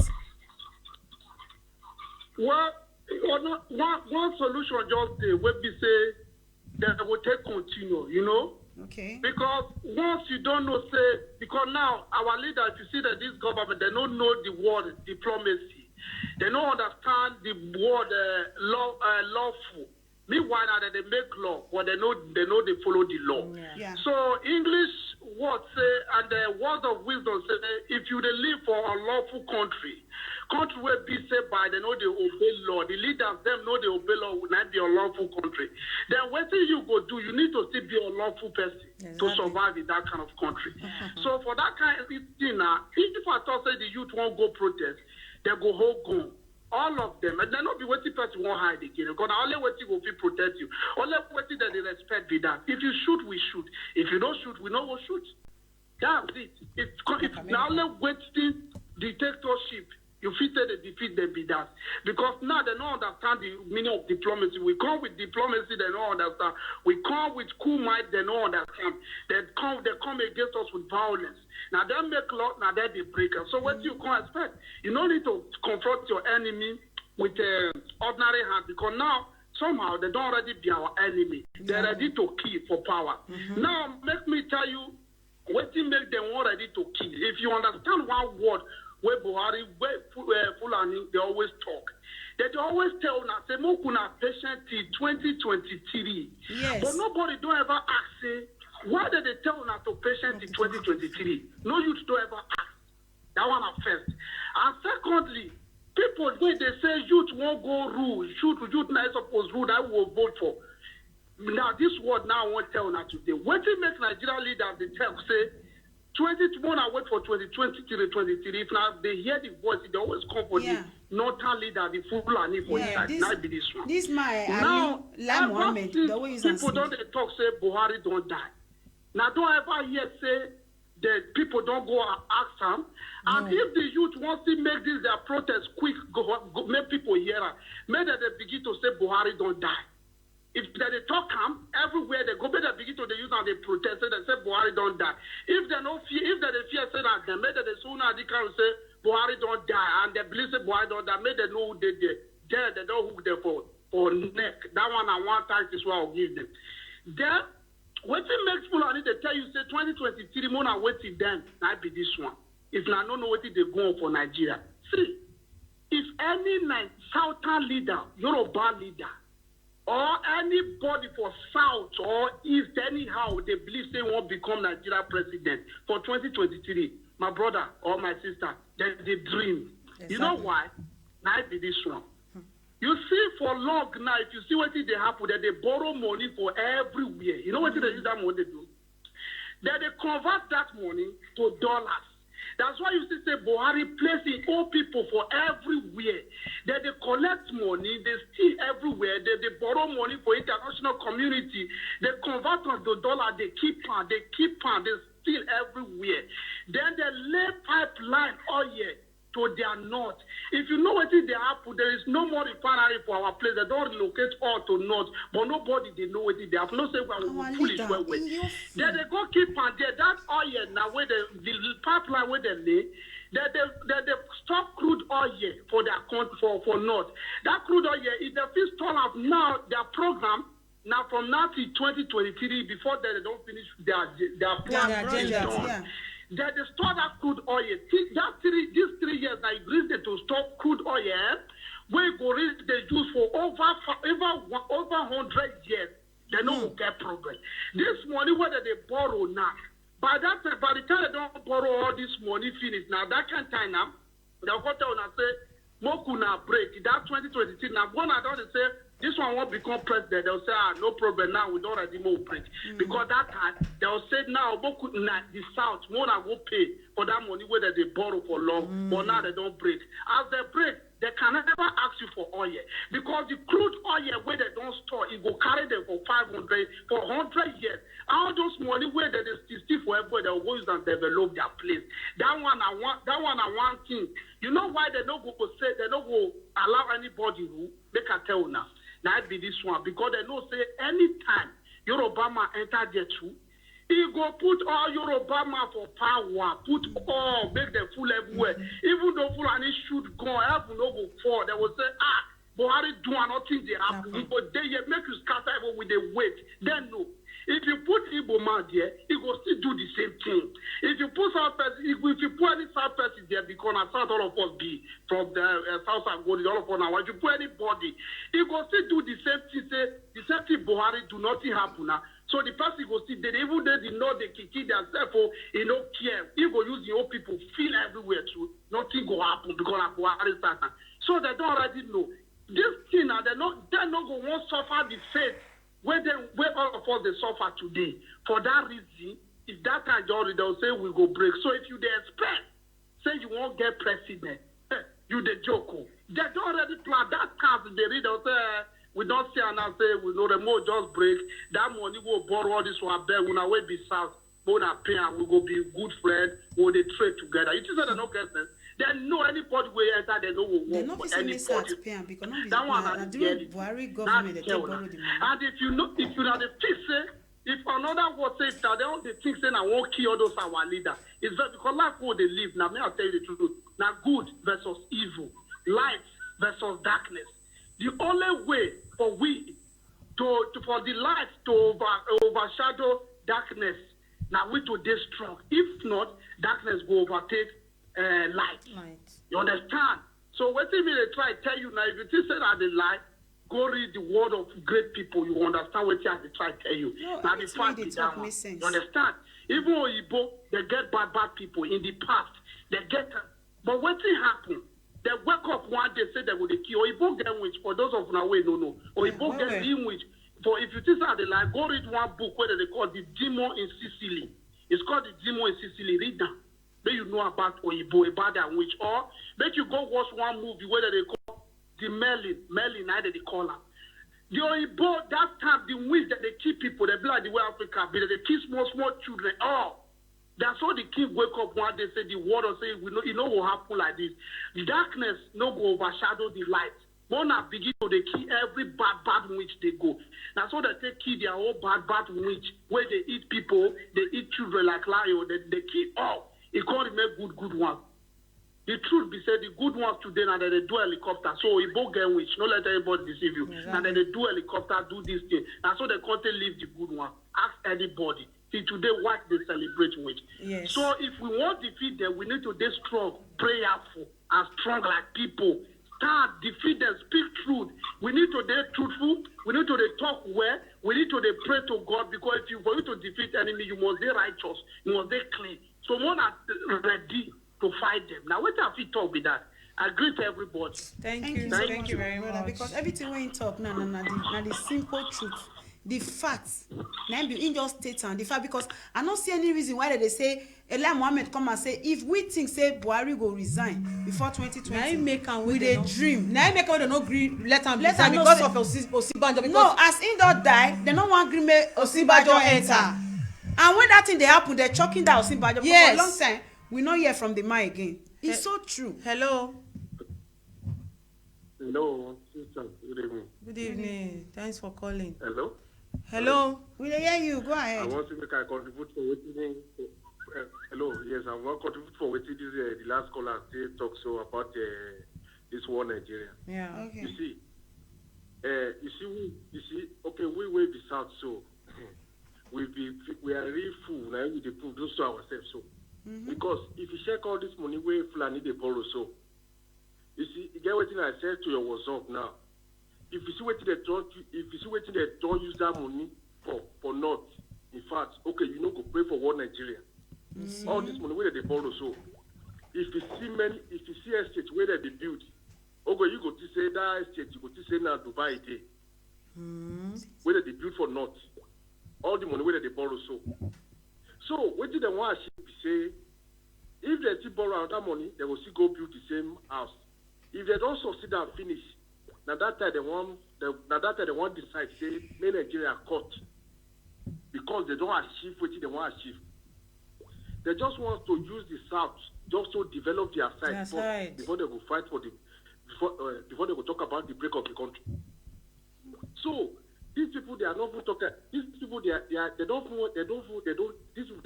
Well, one solution just there would be say that will take continue, you know. Okay. Because once you don't know, say, because now our leader, if you see that this government, they don't know the word diplomacy. They don't understand the word lawful. Meanwhile, now that they make law, but they know they follow the law. Yeah. So English words say, and the words of wisdom say, if you live for a lawful country where be said by, they know they obey law. The leaders, them know they obey law, will not be a lawful country. Then what you go do, you need to still be a lawful person to survive in that kind of country. So for that kind of thing now, if I thought say the youth won't go protest, they go hold gun. All of them, and they not be waiting person won't hide again. Because only waiting will be protect you. Only waiting that they respect be that. If you shoot, we shoot. If you don't shoot, we know we'll shoot. That's it. If now only waiting dictatorship, you fit the defeat them be that. Because now they don't understand the meaning of diplomacy. We come with diplomacy, they don't understand. We come with cool mind, they don't understand. They come against us with violence. Now they make law, now they break us. So what you can expect? You don't need to confront your enemy with ordinary hand, because now somehow they don't already be our enemy. They're ready to kill for power. Now make me tell you what you make them ready to kill. If you understand one word where Buhari, where Fulani, they always talk. They always tell us, say, Mokuna patient till 2023. Yes. But nobody don't ever ask, say, why did they tell us to patient till 2023? No youth don't ever ask. That one at first. And secondly, people, when they say youth won't go rule, youth not supposed rule, that we will vote for. Now, this word now I won't tell us today. When they make Nigeria leaders, they tell, say, 2021, I wait for 2023, 23. If now they hear the voice, they always come for the northern leader, the Fulani for inside. Now be this one. This my now, Mohammed, the way people don't talk, say Buhari don't die. Now don't ever hear say that people don't go and ask them. And if the youth wants to make this their protest quick, go make people hear it. Make them they begin to say Buhari don't die. If they talk everywhere they go, they begin to use and they protest, they say Buhari don't die. If they no fear, if they fear say that, they made the sooner they can say Buhari don't die, and they believe say Buhari don't die, make they know who they did. Then they don't hook them for neck. That one I want time is what I'll give them. Then what it makes people need to tell you say 2023 more than waiting then might be this one. If I don't know what they go on for Nigeria. See, if any southern leader, Yoruba leader, or anybody for South or East, anyhow, they believe they won't become Nigeria president for 2023, my brother or my sister, they dream. Exactly. You know why? Now it be this one. You see, for long now, if you see what they happen, that they borrow money for everywhere. You know what they use that money to do? That they convert that money to dollars. That's why you see say Buhari placing all people for everywhere. That they collect money, they steal everywhere, they borrow money for international community, they convert on the dollar, they keep on, they steal everywhere. Then they lay pipeline oil to their north. If you know what is the happen, there is no more refinery for our place. They don't relocate all to north, but nobody they know what it they have no say we will pull it well. Then they go keep on there. That oil now where the pipeline where they lay, they stop crude oil for their for north. That crude oil, if they feel stall up now their program. Now from now to 2023, before they don't finish their plan. That they store that crude oil. These 3 years, I agreed to stop crude oil. We go reach the use for over 100 years. They don't get progress. This money, whether they borrow now, by the time they don't borrow all this money, finish now. That kind of time now, they'll go down and say, "Mokuna break." That 2023 now. When I don't say. This one won't become president. They'll say, no problem now, we don't already more break. Because that time, they'll say now, the South won't go pay for that money whether they borrow for long, but now they don't break. As they break, they can never ask you for oil because the crude oil where they don't store, it will carry them for 500, for 100 years. All those money where they still for everybody, they will go use and develop their place. That one I want thing. You know why they don't go say they don't go allow anybody who they can tell now. Now it be this one because they know say anytime Obama enter there too. He go put all Obama for power, put all, make them full everywhere. Even though Fulani should go, help no go fall. They will say, Buhari do nothing they happen. But they make you scatter even with the weight. Then no. If you put Igbo man there, he will still do the same thing. If you put South person, if you put any South person there, because I South all of us be from the South and Gold, all of us now. If you put anybody, he will still do the same thing. Say the same thing Buhari do nothing happen now. So the person go see, they even they know they can kill themselves, he don't care. He go use the old people, feel everywhere too. Nothing go happen because of Buhari Satan. So they don't already know. This thing now, they not go want suffer the fate where all of us they suffer today. For that reason, if that time they'll say we go break. So if you they expect, say you won't get president, you the joke. They don't already plan that card they read out there. We don't say and I say we know the more just break. That money will borrow all this one back when I will be south. When I pay and we go be good friend. When they trade together. It is that they don't get sense. They know anybody will enter. They know will work for anybody. Because that one during Buhari government they take borrow the money. And if you know the fix if another word say that they don't think say I won't kill those our leader. It's that because life where they live. Now may I tell you the truth. Now good versus evil, light versus darkness. The only way for we for the light to overshadow darkness, now we to stay strong. If not, darkness will overtake light. You understand? So what if they try to tell you now, if you say that they lie, go read the word of great people. You understand what they try to tell you. No, now the fact is that one. You understand? Even Oyibo, they get bad people in the past. They get but what will happen? They wake up one day, say they will kill. Oyibo get which, for those of now, no. Oyibo get in which, for if you think that they like, go read one book where they call The Demon in Sicily. It's called The Demon in Sicily. Read that. Then you know about Oyibo, about that witch. Or make you go watch one movie where they call The Merlin, either they call her. The Oyibo, that time, the witch that they kill people, they be like the way Africa be, they kill small children. That's how the king wake up one day, say the word or say, we know, it know what happen like this. The darkness no go overshadow the light. Wanna begin to they kill every bad witch they go. That's how they take kill their whole bad witch, where they eat people, they eat children like lion, they kill all. It can't make good ones. The truth be said, the good ones today, now that they do helicopter. So we both get witch, don't let anybody deceive you. Exactly. Now that they do helicopter, do this thing. That's how they can't leave the good one. Ask anybody. Today what they celebrate with. Yes. So if we want to defeat them, we need to be strong, prayerful, and strong like people. Start defeat them, speak truth. We need to be truthful. We need to talk well. We need to pray to God because for you to defeat enemy, you must be righteous. You must be clean. So one are ready to fight them. Now what have you talk with that? I greet everybody. Thank you very much. Because everything we talk now, the simple truth. The facts, in just state and the fact because I don't see any reason why they say Elijah Mohammed come and say if we think say Buhari go resign before 2020, we dey dream. Now make am no gree let am resign because of Osinbajo. Because no, as he don't die, they no want gree make Osinbajo enter. And when that thing they happen, they're choking that Osinbajo. Yes. For a long time, we not hear from the man again. It's so true. Hello. Hello, sister. Good evening. Good evening. Thanks for calling. Hello. We hear you. Go ahead. I want to make a contribute for waiting. Hello. Yes, I want to contribute for waiting. This the last caller still talk so about this war Nigeria. Yeah. Okay. You see. Okay, we will be south so. We are really full now. We prove those to ourselves so. Because if you check all this money where Fulani they borrow so. You see, you get what I said to your WhatsApp now. If you see what they don't use that money for not, in fact, okay, you know, go pray for one Nigeria. All this money where they borrow so. If you see estates where they build, okay, you go to say that estate, you go to say now Dubai day. Where they build for not. All the money where they borrow so. So what did they want to say? If they still borrow that money, they will still go build the same house If they don't succeed and finish, now that time they want decide say make Nigeria cut because they don't achieve what they want to achieve. They just want to use the South just to develop their side before they will fight for the before they will talk about the break of the country. So these people, they are not even talking. These people, they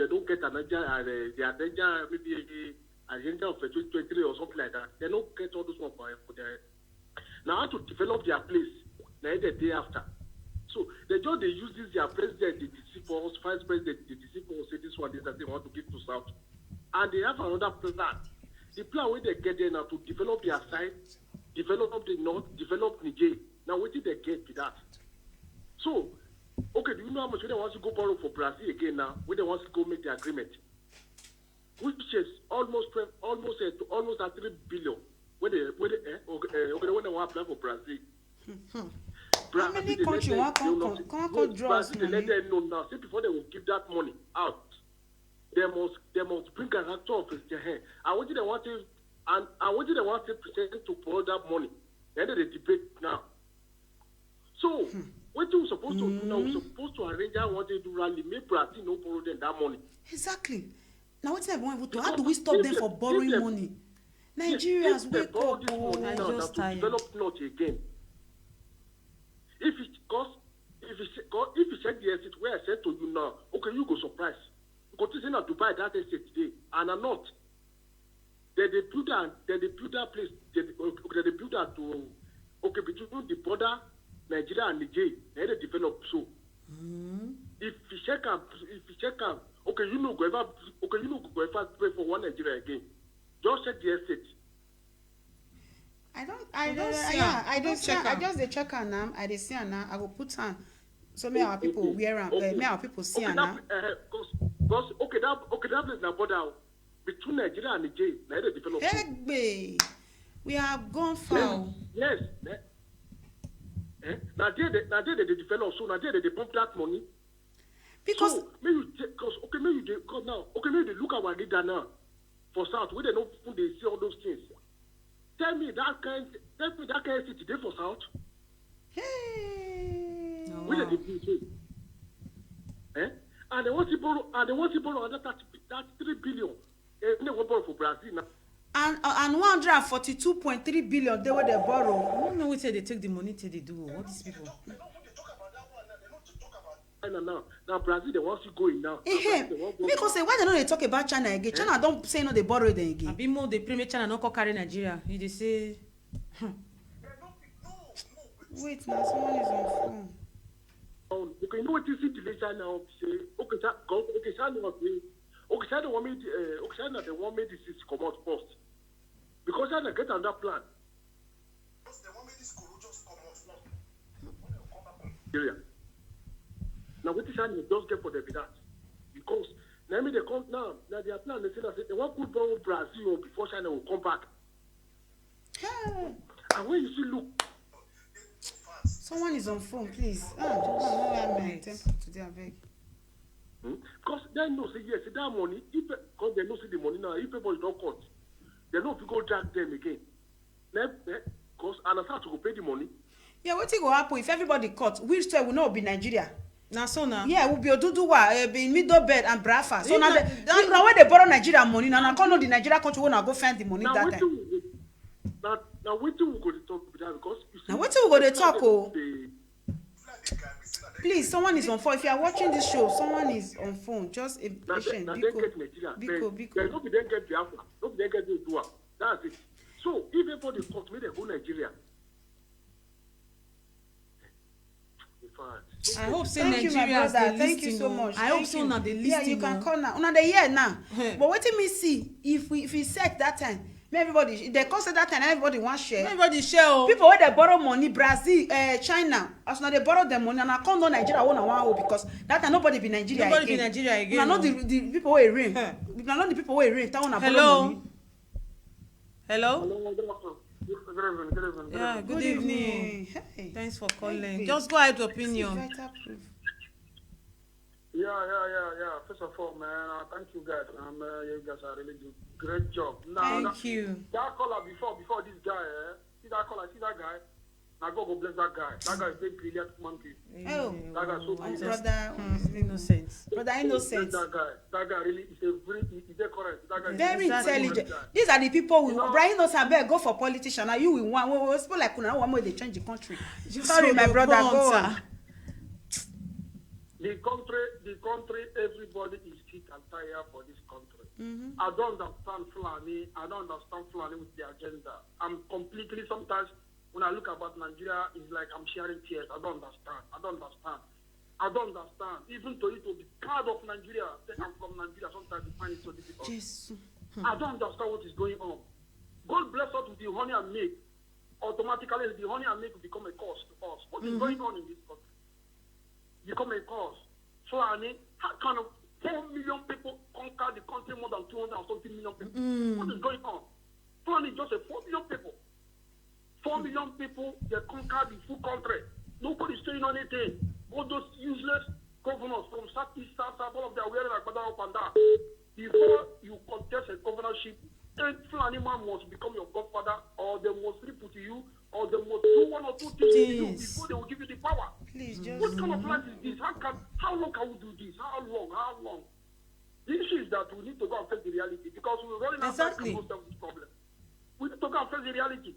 don't get an agenda, maybe an agenda of 2023 or something like that. They don't get all those ones for their. Now how to develop their place now the day after. So they use this their president, the disciples, vice president, the disciples say this one is that they want to give to South, and they have another plan. The plan where they get there now to develop their side, develop the North, develop Niger. Now what did they get to that? So, okay, do you know how much they want to go borrow for Brazil again now? When they want to go make the agreement, which is almost at 3 billion. When they want to apply for Brazil. How many countries want to draw us money? They let them know now. See, before they will give that money out, they must bring an actor of their hand. I want you to present to borrow that money. Then they debate now. So, what you supposed to do now? We're supposed to arrange what they do rally. Make Brazil no borrow them that money. Exactly. Now what I want to? How do we stop them for borrowing money? Nigerians wake up. To develop North again. If you check the estate where I said to you now, okay, you go surprise. Because it's not to buy that estate today, and I'm not. They build that place. They build that to between the border, Nigeria and Niger. They develop so. If you check them, okay, you know go ever pray for one Nigeria again. Just check the estate. I just check her now. I see her now. I will put her. So many our people wear her. Many our people see her now. Because that place na border between Nigeria and Niger. Now they develop. Hey, we have gone far. Yes. Now they develop. So now they pump that money. Because so, maybe they look at our leader now for South where they know they see all those things. Tell me that kind city there for South. Hey. Oh, where they do and they want to borrow another 3 billion. They want to borrow for Brazil now. And 142.3 billion they were they borrow. I don't know what they take the money till they do. What these people? Now Brazil they want to go in now. Because why they don't talk about China again? China don't say no they borrow them again. Abi more they premier China not carry Nigeria. You they say. Wait, now someone is on phone. Okay, you know what you see the China now say? China want me they want me this is come out first because China get on that plan. They want me this just come out first. Nigeria. Now what is China just get for the that? Because now they come now they are planning they say that they want to borrow Brazil before China will come back. And when you see look. Someone is on phone, please. Today, I beg. Because they know say yes, that money. Because they know see the money now. If people don't cut, they know if you go drag them again. Because and start to go pay the money. Yeah, what will happen if everybody cut? Which store will not be Nigeria? Now so now. Yeah, will be Oduduwa, be middle bed and Brafa. So now when they borrow Nigeria money, now I can't know the Nigeria country will not go find the money now, that time. Now wait till we go to talk about that because now wait till we go to talk. Oh, please, someone is on phone. If you are watching this show, someone is on phone. Just a patient. Biko. There's no be then get Biafra. No be then get Udua. That's it. So if everybody cut, may they go Nigeria. I hope say thank you, my brother. Thank you so much. I hope so now they listen. Yeah, you can call now. Now they hear now. But what me see if we set that time. Everybody, they cost that time. Everybody want share. Everybody share. Oh. People where they borrow money, Brazil, China. As now they borrow their money, and I can't know Nigeria one because that time nobody be Nigeria nobody again. Be Nigeria again. I know the people where rain. I know the people where rain. That one borrow money. Hello. Good Yeah. Good evening. Hey. Thanks for calling. Just go ahead with opinion. Yeah, Yeah. First of all, man, thank you guys. You guys are really doing great job. Thank you. That caller before this guy, see that guy. Now go bless that guy. That guy is a brilliant monkey. Oh, That guy is so brilliant. brother, Innocent. brother innocent. That guy really is correct. That guy is Very Exactly. intelligent. These are the people we You know- Brian knows abeg go for politician. Now you will want. We suppose like una one more they change the country. Sorry, So my the brother. bonds, Go ah. on. The country, everybody is sick and tired for this country. Mm-hmm. I don't understand Fulani. I don't understand Fulani with the agenda. I'm completely, sometimes when I look about Nigeria, it's like I'm sharing tears. I don't understand. Even to you to be proud of Nigeria, say I'm from Nigeria, sometimes you find it so difficult. Jesus. I don't understand what is going on. God bless us with the honey and milk. Automatically, the honey and milk will become a curse to us. What is going on in this country? Become a cause. So, how kind of 4 million people conquer the country more than 200 and something million people? What is going on? So, just a 4 million people. 4 million people, they conquer the full country. Nobody's saying anything. All those useless governors from Southeast, South, all of them are wearing like up and down. Before you contest a governorship, any man must become your godfather, or they must report to you, or they must do one or two things to you before they will give you the power. Please just. What kind of life is this? How long can we do this? How long? The issue is that we need to go and face the reality because we're running out of Exactly. most of this problem. We need to go and face the reality.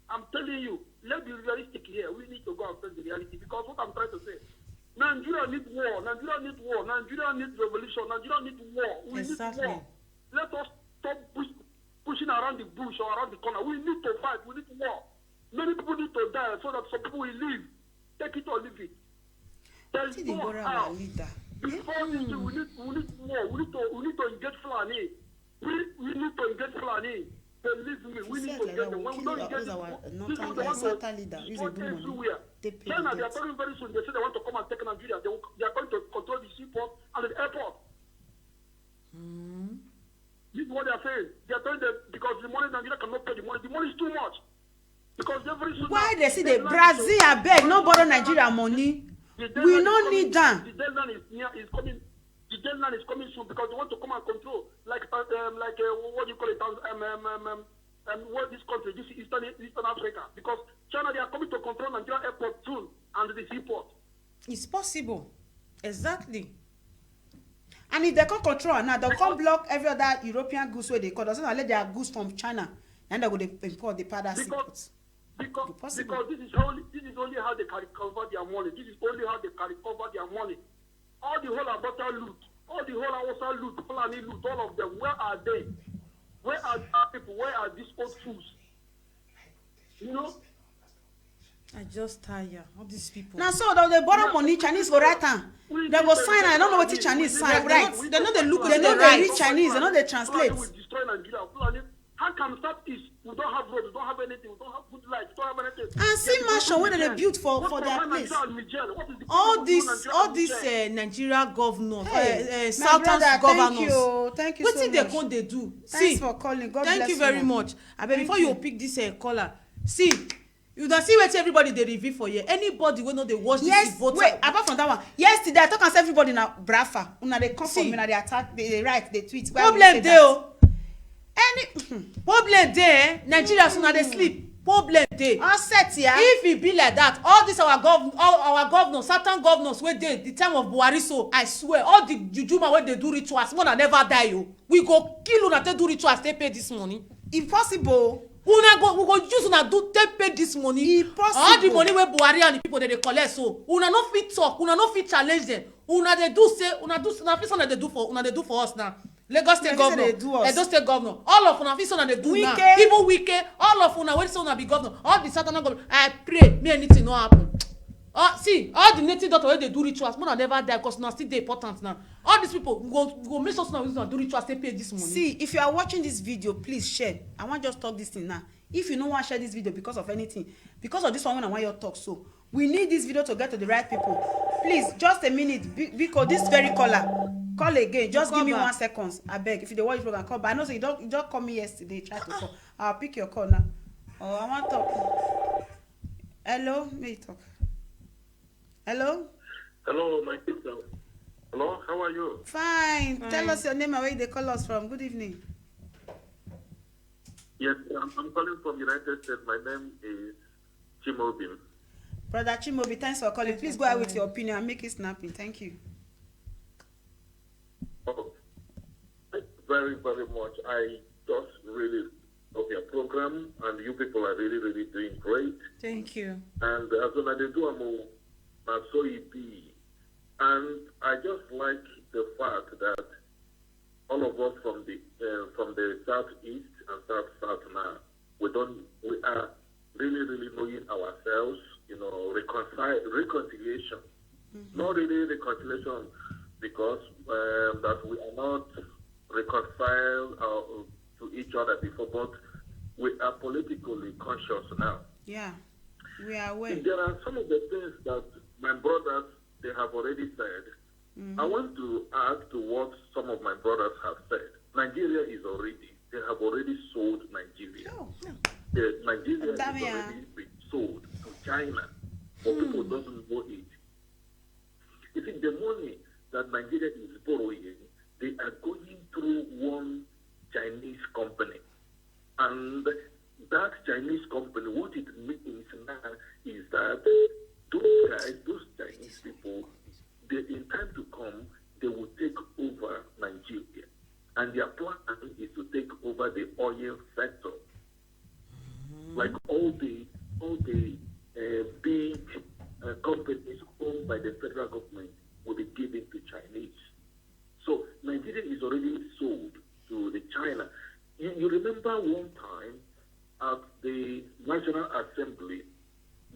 I'm telling you, let's be realistic here. We need to go and face the reality because what I'm trying to say, Nigeria needs war. Nigeria needs revolution. Nigeria needs war. We need war. Let us stop pushing around the bush or around the corner. We need to fight. We need war. Many people need to die so that some people will live. Take it or leave it. There is no how. Before this, we need war. We need to engage Fulani. We need to engage Fulani. Believe me, we need to get them. When we don't engage them, people they want to everywhere. China, they are coming very soon. They say they want to come and take Nigeria. They are going to control the seaport and the airport. This is what they are saying. They are telling them because the money Nigeria cannot pay the money. The money is too much. Because every why they see the Brazil abeg no borrow Nigeria money? We no need them. The deadline is coming. The deadline is coming soon because they want to come and control what do you call it? What this country, this Eastern Africa, because China they are coming to control Nigeria airport soon and the seaport. It's possible. Exactly. And if they can't control now, they can't block every other European goods where they call. Doesn't let their goods from China and they go they import the powder seaports. Because this is only how they can recover their money. This is only how they can recover their money. All the whole Abata loot, all the whole Hausa loot, Fulani loot, all of them, where are they? Where are the people? Where are these old fools? You know? I just tire all these people. Now so they borrow money, Chinese go right hand. They go sign. I don't know what the Chinese sign. Right? They know they look. They know they read Chinese. They know they translate. Fulani will destroy Nigeria. Fulani, how can South East? We don't have roads. We don't have anything. We don't have good light. We don't have anything. And see mansion where they built for their place. All these Nigeria governors, My Southern brother, governors. Thank you What so did they much. come they do? Thanks for calling. God thank bless you very you. much. I bet before you. you pick this caller, see. You don't see what everybody they review for here. Anybody will know they watch Yes, this vote. wait, apart from that one. Yesterday, I talk and say everybody now brafa. Una they come for See. me, now they attack, they write, they tweet. Why we Problem say there. that? Oh. Any Problem there. Nigeria soon they sleep. Problem there. all set here. If it be like that, all this our governors, certain governors wey dey the time of Buhari, so I swear all the jujuma wey dey do rituals more than never die o. We go kill una take do rituals take pay this money. Impossible. We go use una do take pay this money. Impossible. All the money wey Buhari and the people dey collect so una no fit talk, una no fit challenge them. Una dey do say una fit say una dey do for us now. Lagos state governor, Edo state governor, all of una fit say una dey do now. Even Wike, all of una wey say una be governor, all the southern governor. I pray may anything no happen. See, all the native doctor wey dey do rituals more than never die because una still dey important now. All these people go make sure una do rituals take pay this money. See, if you are watching this video, please share. I want just talk this thing now. If you no want share this video because of anything, because of this one when I want your talk, so we need this video to get to the right people. Please, just a minute, because this very caller, call again. Just give me 1 second. I beg. If you don't watch the program, call. But I know so you don't call me yesterday. Try to call. I'll pick your call now. Oh, I want to talk. Hello, may you talk. Hello. Hello, my sister. Hello, how are you? Fine. Tell us your name and where they call us from. Good evening. Yes, I'm calling from United States. My name is Chimobim. Brother Chimobi, thanks for calling. Please go ahead with your opinion and make it snappy. Thank you. Oh, thank you very, very much. I just really love your program, and you people are really, really doing great. Thank you. And as soon as they do, so it be. And I just like the fact that all of us from the southeast and south now, we are really, really knowing ourselves. You know, reconciliation. Not really reconciliation because that we are not reconciled to each other before, but we are politically conscious now. Yeah, we are aware. There are some of the things that my brothers, they have already said. I want to add to what some of my brothers have said. Nigeria they have already sold Nigeria. Oh. Nigeria is already been sold to China, but people doesn't know it. You see, the money that Nigeria is borrowing, they are going through one Chinese company. And that Chinese company, what it means now is that those Chinese people, in time to come, they will take over Nigeria. And their plan is to take over the oil sector. Like all the big companies owned by the federal government will be given to Chinese. So Nigeria is already sold to the China. You remember one time at the National Assembly,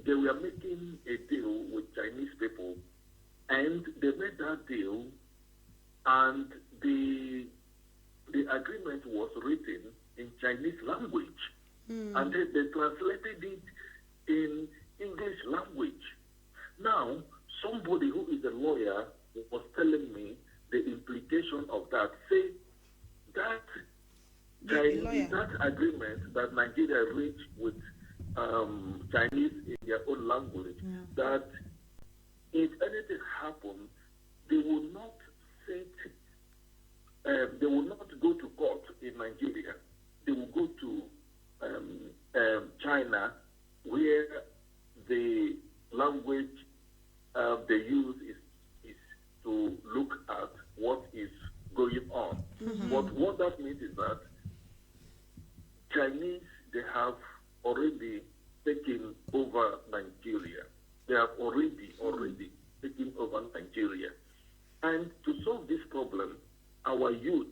they were making a deal with Chinese people, and they made that deal, and the agreement was written in Chinese language, and they translated it in English language. Now, somebody who is a lawyer was telling me the implication of that. Say that that agreement that Nigeria reached with Chinese in their own language, that if anything happens, they will not they will not go to court in Nigeria. They will go to China, where the language they use is to look at what is going on. But what that means is that Chinese, they have already taken over Nigeria. They have already taken over Nigeria. And to solve this problem, our youth,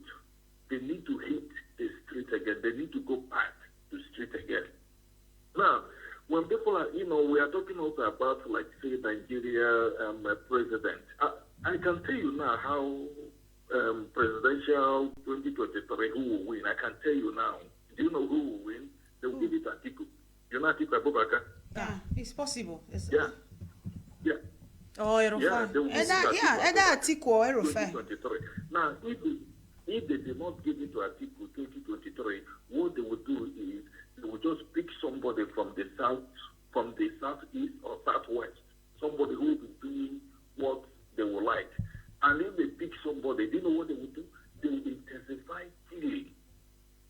they need to hit the street again. They need to go back to the street again. Now, when people are, we are talking also about, like, say, Nigeria president. I can tell you now how presidential 2023, who will win. I can tell you now. Do you know who will win? They will give it to Atiku. You know Atiku Abubakar? Yeah, it's possible. Yeah. Oh, Erofai. Either Atiku or Erofai. Now, if they did not give it to Atiku 2023, what they would do is they would just pick somebody from the southeast or southwest, somebody who will be doing what they would like. And if they pick somebody, do you know what they would do? They will intensify killing.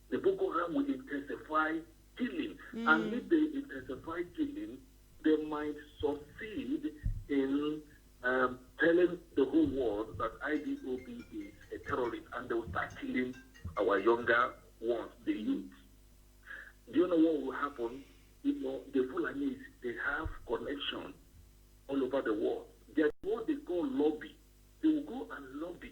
The Boko Haram will intensify killing. And if they intensify killing, they might succeed in telling the whole world that IDOB is a terrorist, and they will start killing our younger ones, the youth. Do you know what will happen? The Fulanis, they have connection all over the world. There's what they call lobby. They will go and lobby.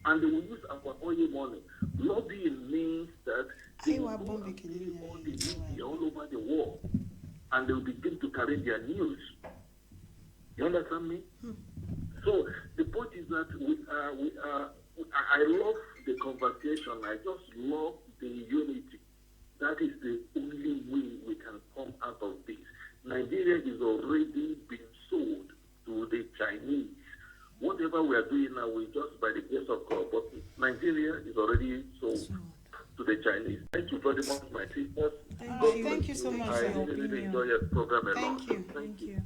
And they will use our oil money. Lobbying means that they will go and kill all the media all over the world. And they will begin to carry their news. You understand me? So the point is that I love the conversation. I just love the unity. That is the only way we can come out of this. Nigeria is already being sold to the Chinese. Whatever we are doing now, we just by the grace of God. But Nigeria is already sold to the Chinese. Thank you very much, my sisters. Thank you so much. I really enjoy your program a lot. Thank you.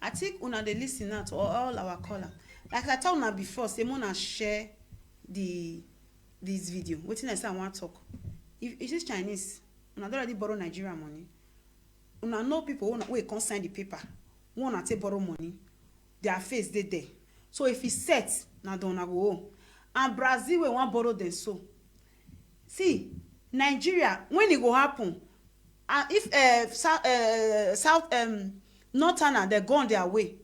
I think una dey listen now to all our caller. Like I told una before, say una share this video. Wetin I say I wan talk. If it is Chinese, una don already borrow Nigeria money. Una know people wey come sign the paper. Una take borrow money. Their face dey there. So if e set, na don una go home. And Brazil wey wan borrow them so. See, Nigeria, when it go happen, and if northerner they go on their way,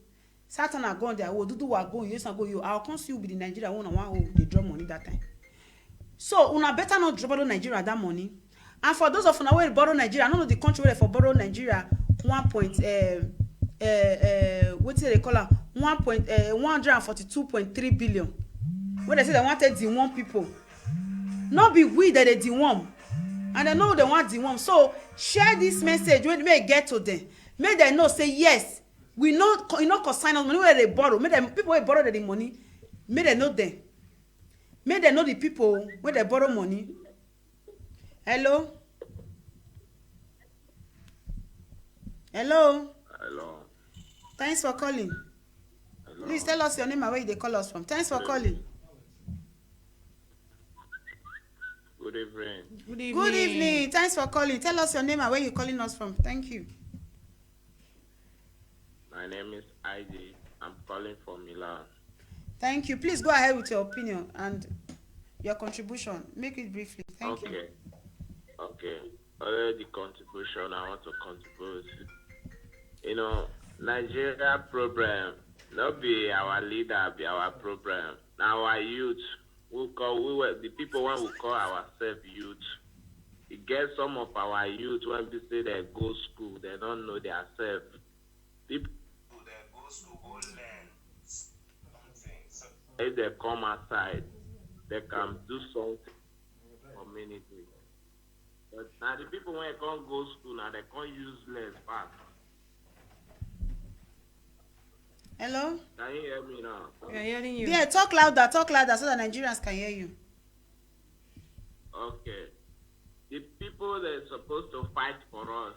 southerner go on their way, Duduwa go, yes and go, you, I'll come see you be the Nigeria one and one who they draw money that time. So una better not borrow Nigeria that money. And for those of una wey borrow Nigeria, I don't know the country where for borrow Nigeria 1 point what they call am 142.3 billion. When they say they wanted the one people, not be we that they deworm, and they know they want deworm. So share this message when may get to them. Make them know say yes, we know you know consign us money where they borrow. Make them people where borrow the money, make them know them. Make them know the people where they borrow money. Hello. Hello. Hello. Thanks for calling. Hello. Please tell us your name and where they call us from. Thanks for calling. Good evening. Good evening. Good evening. Thanks for calling. Tell us your name and where you're calling us from. Thank you. My name is ID. I'm calling from Milan. Thank you. Please go ahead with your opinion and your contribution. Make it briefly. Thank you. Okay. Other the contribution I want to contribute. You know, Nigeria problem, not be our leader, be our problem. Now our youth, we were the people when we call ourselves youth. You get some of our youth when we say they go school, they don't know themselves. People they go school, go learn something. So if they come outside, they can do something for community. But now the people when they can't go school now, they can't use less fast. Hello? Can you hear me now? We are hearing you. Yeah, talk louder so that Nigerians can hear you. Okay. The people that are supposed to fight for us,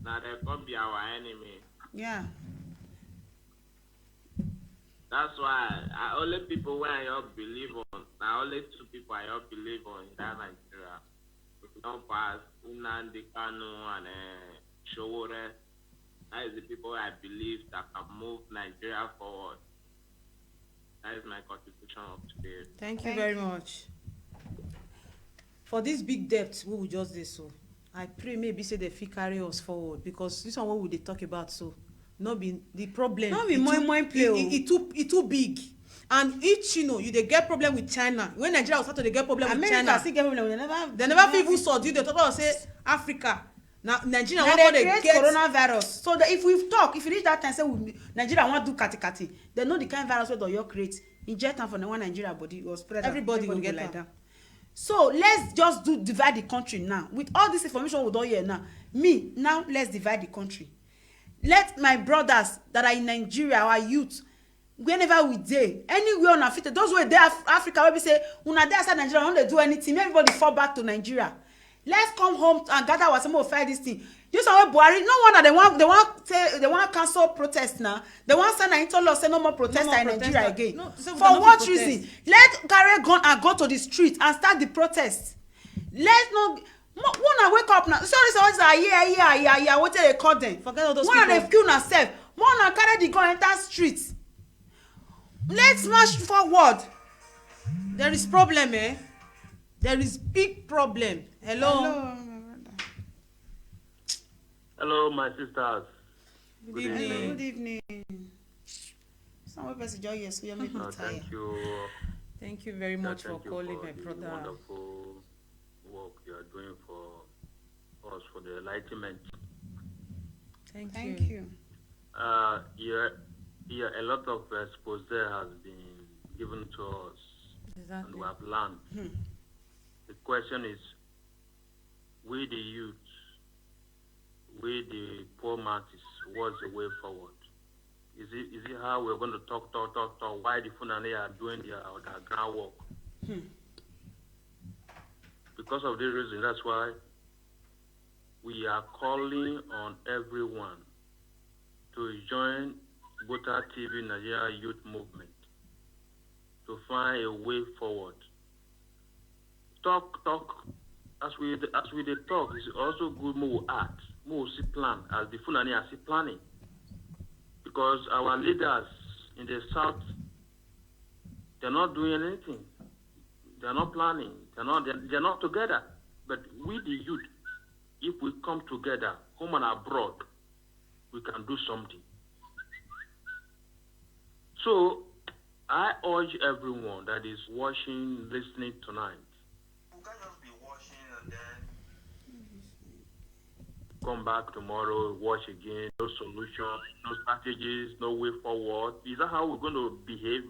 now they can't be our enemy. Yeah. That's why only people where I all believe on, now only two people I all believe on in that Nigeria. If we don't pass Unandi Kanu and Showore, that is the people I believe that can move Nigeria forward. That is my contribution of today. Thank you very much. For this big debt we will just do so. I pray maybe say they fit carry us forward because this one what we dey talk about so not be the problem. Not be more play. It too big. And each you dey get problem with China. When Nigeria start to dey get problem with China, still get problem. they never fit even sort you. They talk about say Africa. Now Nigeria now want they to create get coronavirus. So that if we talk, if you reach that time, say Nigeria want to do kati, they know the kind of virus where you create. Inject them for the one Nigeria body or spread. Everybody will go get like that. So let's just divide the country now. With all this information we don't hear now, let's divide the country. Let my brothers that are in Nigeria, our youth, whenever we dey, anywhere on Africa, those who are there Africa, where we say, una there outside Nigeria, don't they do anything? Everybody fall back to Nigeria. Let's come home and gather ourselves fight this thing. This one Buhari, no wonder they want cancel protest now. They want send into law say no more protest in Nigeria again. No, so for what reason? Let carry gun and go to the street and start the protest. Let's not wanna wake up now. Sorry, yeah. What they call them? Forget all those people. Wanna they kill yourself? Wanna carry the gun enter street? Let's march forward. There is problem, eh? There is big problem. Hello. Hello, my sisters. Good evening. Good evening. Some person join you, so you make me tired. Thank you. Thank you very much for Thank you calling, for my the brother. wonderful work you are doing for us, for the enlightenment. Thank you. Yeah, a lot of expose has been given to us, Exactly. and we have learned. The question is, we the youth, we the poor masses, what's the way forward? Is it how we're going to talk, why the Funani are doing their groundwork? Because of this reason, that's why we are calling on everyone to join both active in Nigeria youth movement to find a way forward. Talk. As we dey talk, it's also good more act, more see plan as the Fulani are see planning. Because our leaders in the south, they're not doing anything. They're not planning. They're not together. But we the youth, if we come together, home and abroad, we can do something. So I urge everyone that is watching, listening tonight, you can't just be watching and then come back tomorrow, watch again, no solution, no strategies, no way forward. Is that how we're going to behave?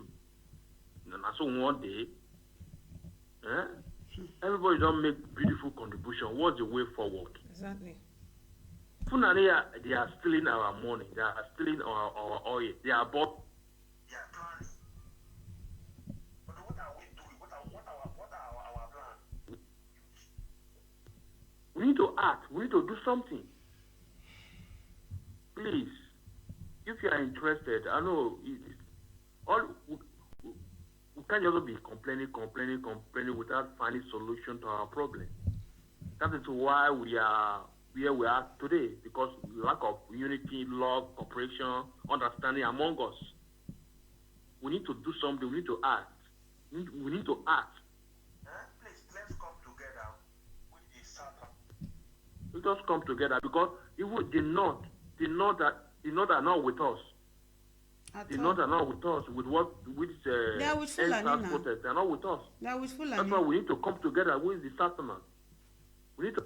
And so one day, everybody don't make beautiful contribution. What's the way forward? Exactly. Funani, they are stealing our money. They are stealing our oil. They are bought. They are planning. But what are we doing? What are our plans? We need to act. We need to do something. Please, if you are interested, I know we can't just be complaining without finding solution to our problem. That is why we are where we are today, because lack of unity, love, cooperation, understanding among us. We need to do something. We need to act. We need to act. Please, let's come together with the South. Let us come together, because even the North are not with us. The North are not with us with they are with Fulani now. Protest. They are not with us. They are with Fulani. That's why we need to come together with the Southerners. We need to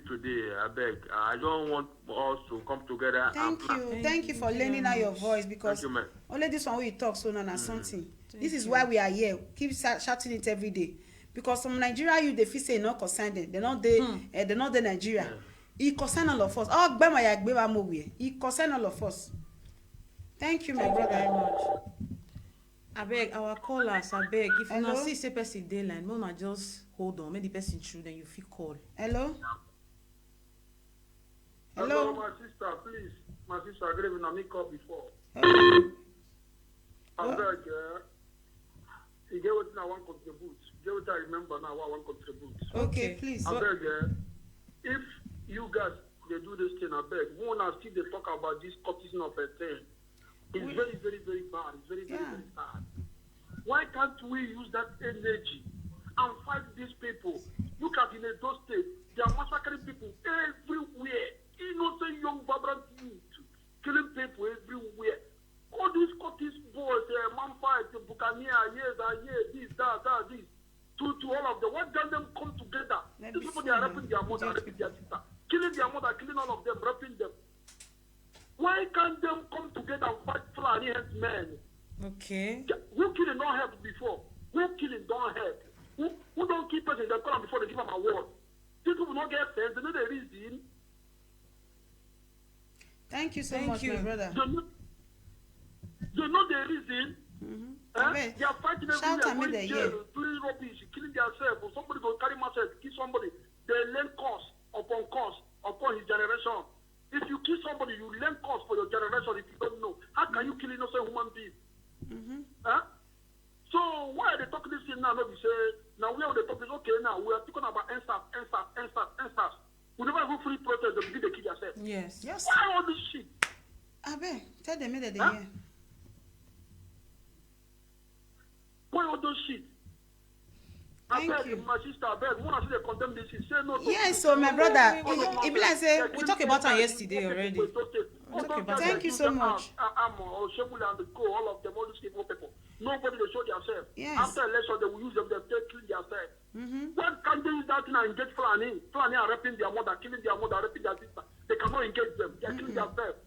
today, I beg. I don't want us to come together. Thank you for lending out your voice, because only this one we talk so now something. This is why we are here. Keep shouting it every day, because some Nigeria you they feel say not concerned. They not the Nigeria. It concern all of us. Oh, it concern all of us. Thank you, my brother. Very much. I beg our callers. I beg if you not see say person dey line, mama just hold on. Make the person through, then you feel call. Hello. Hello, my sister, please. My sister, I gave you a call before. I beg, you get what I want to contribute. Get what I remember now what I want to contribute. Okay, please. I beg, if you guys they do this thing, I beg. One I see they talk about this courtesy of a thing. It's very, very, very bad. It's very, very, very sad. Why can't we use that energy and fight these people? Look at in Edo State, they are massacring people everywhere. Innocent young vibrant youth killing people everywhere. All these Scottish boys, man fight, Buccaneer, this, this. To all of them, why can't them come together? These people, they are raping their mother, raping their sister, killing their mother, killing all of them, raping them. Why can't them come together and fight Fulani men? Okay. Who killing don't help before? Who killing don't help? Who don't keep person they call them before they give them a award? These people don't get sense. They know the reason. Thank you so much, my brother. They know the reason. They are fighting everywhere, doing rubbish, killing themselves. Or somebody go carry myself, kill somebody. They learn cause upon his generation. If you kill somebody, you learn cause for your generation if you don't know. How can you kill innocent human being? So why are they talking this thing now? No, we say, now we are the talk is okay now. We are talking about NSAS. We never go free protest, they begin to kill yourself. Yes. Why all this shit? Abe, tell them that they hear. Why all those shit? Thank you. My sister, I beg, when I see they condemn this shit, say no. Yes, so my brother, it be like say we talked about it yesterday already. Thank you so much. Or Shemula and the co, all of them, all these people. Nobody they show themselves. Yes. After election, they will use them, they kill themselves. When can they use that thing and engage Fulani? Fulani are raping their mother, killing their mother, raping their sister. They cannot engage them. They are killing themselves.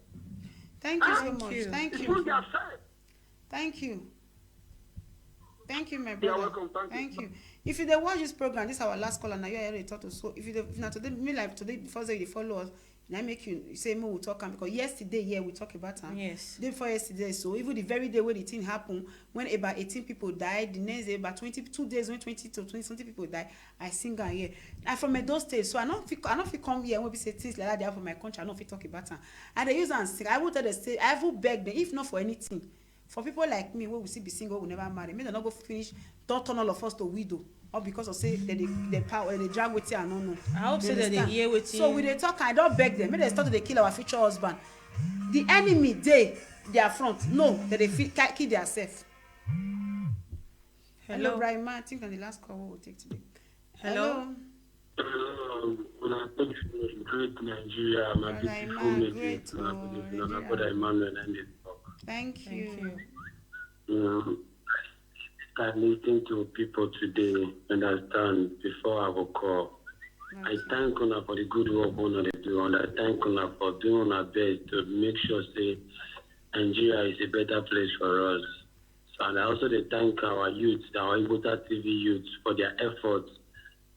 Thank you so much. Thank you. It's themselves. Thank you. Thank you, my You brother. are welcome. Thank you. If you dey watch this program, this is our last call, and now you already talk to. So if now today, me like today before say you dey follow us, na make you say me we talk am because yesterday we talk about am. Yes. Day before yesterday, so even the very day wey the thing happen, when about 18 people died, the next day about 22 days when 20 to 20 something people die, I sing am here. I'm from Edo State, so I don't fit come here when we say things like that they have for my country. I don't fit talk about am. And they use am sing. I will tell the state, I will beg them, if not for anything. For people like me wey we still be single, we never marry, make dem no go finish don turn all of us to widow, or because of say they power they drag wetin I no know. I hope say that they hear wetin. So we dey talk, I don beg them make dem start to dey kill our future husband. The enemy dey their front, no, that they fit kill their self. Hello, Brahima. I think on the last call we will take today. Hello. When I talk to great Nigeria, my beautiful great Nigeria. Thank you. I listen to people today, understand, before I will call. Okay. I thank Una for the good work Una they do, and I thank Una for doing our best to make sure say Nigeria is a better place for us. So, and I also thank our youth, our Ibota TV youth, for their efforts,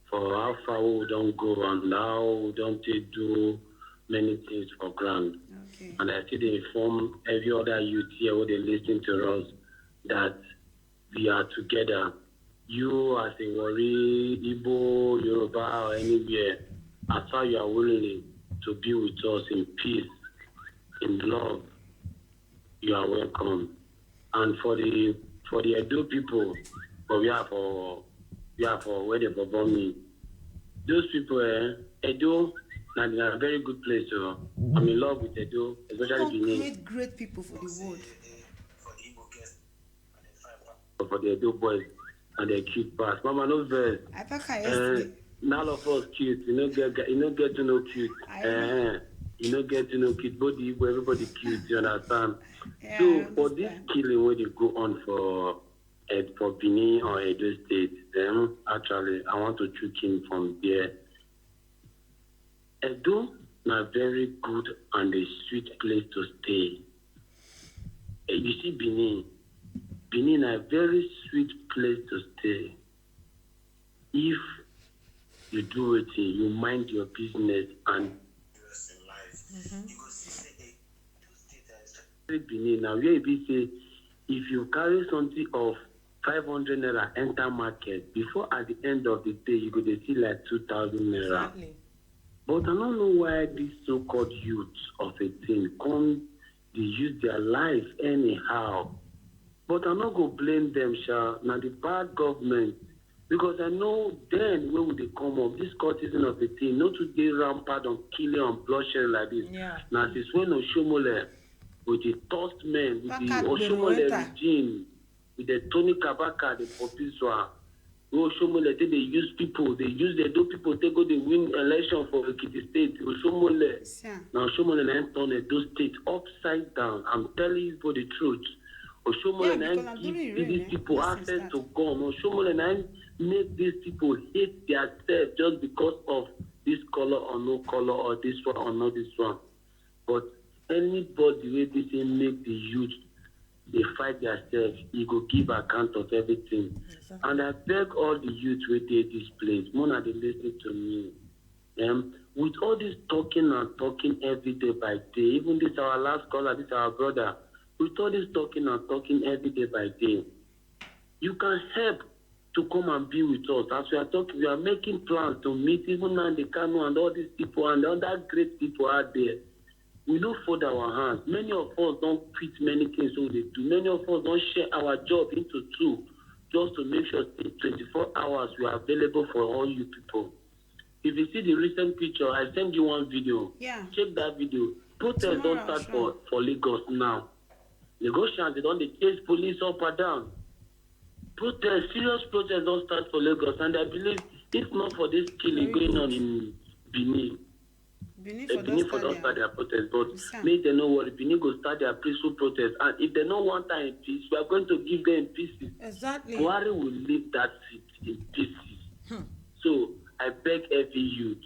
for how far we don't go and how we don't do many things for granted. Okay. And I still inform every other youth here who they listen to us that we are together. You as a Wari, Igbo, Yoruba, or anywhere, as far you are willing to be with us in peace, in love, you are welcome. And for the Edo people, but we are for where they perform me. Those people, Edo, and they are a very good place. So I'm in love with Edo, especially Benin. Great people for the world. For the Edo boys and their cute parts. Mama, no verse. I thought I yesterday. None of us cute. You don't get to know cute. You don't get to know cute. Both the Igbo, everybody cute. You understand? Yeah, So for this killing where they go on for Benin or Edo State, then actually I want to choose him from there. Edo na very good and a sweet place to stay. You see Benin a very sweet place to stay. If you do it, you mind your business and Benin now where you say if you carry something of 500 naira enter market before at the end of the day you go to see like 2,000 naira. Exactly. But I don't know why these so-called youths of a thing come they use their life anyhow. But I'm not going to blame them, Sha. Now the bad government, because I know then when would they come up, this courtesan of the thing, not to get rampant on killing and bloodshed like this. Yeah. Now this when Oshomole, with the tossed men, with the Oshomole regime, with the Tony Kabaka, the Popiswa, Oshomole, they use people, they use the Edo people, they go they win election for Ekiti State. Oshomole, now Oshomole and turn Edo State upside down. I'm telling you for the truth. Oshomole give these people access to gun. Oshomole make these people hate themselves just because of this color or no color or this one or not this one. But anybody where they say make the youth they fight themselves, he go give account of everything. Exactly. And I beg all the youth where they this place, Mona they listen to me. With all this talking and talking every day by day, even this our last caller, this our brother. With all this talking and talking every day by day, you can help to come and be with us. As we are talking, we are making plans to meet even Nandi Kanu and all these people and other great people out there. We don't fold our hands. Many of us don't quit many things so they do. Many of us don't share our job into two just to make sure in 24 hours we are available for all you people. If you see the recent picture, I sent you one video. Yeah. Check that video. Protests don't start for Lagos now. Negotiations, they don't chase police up and down. Serious protests don't start for Lagos, and I believe if not for this killing going on in Benin, Benin for don't start their protest, but make them know what Benin go start their peaceful protest, and if they don't want that in peace, we are going to give them pieces. Exactly. Buhari will leave that seat in pieces. So I beg every youth.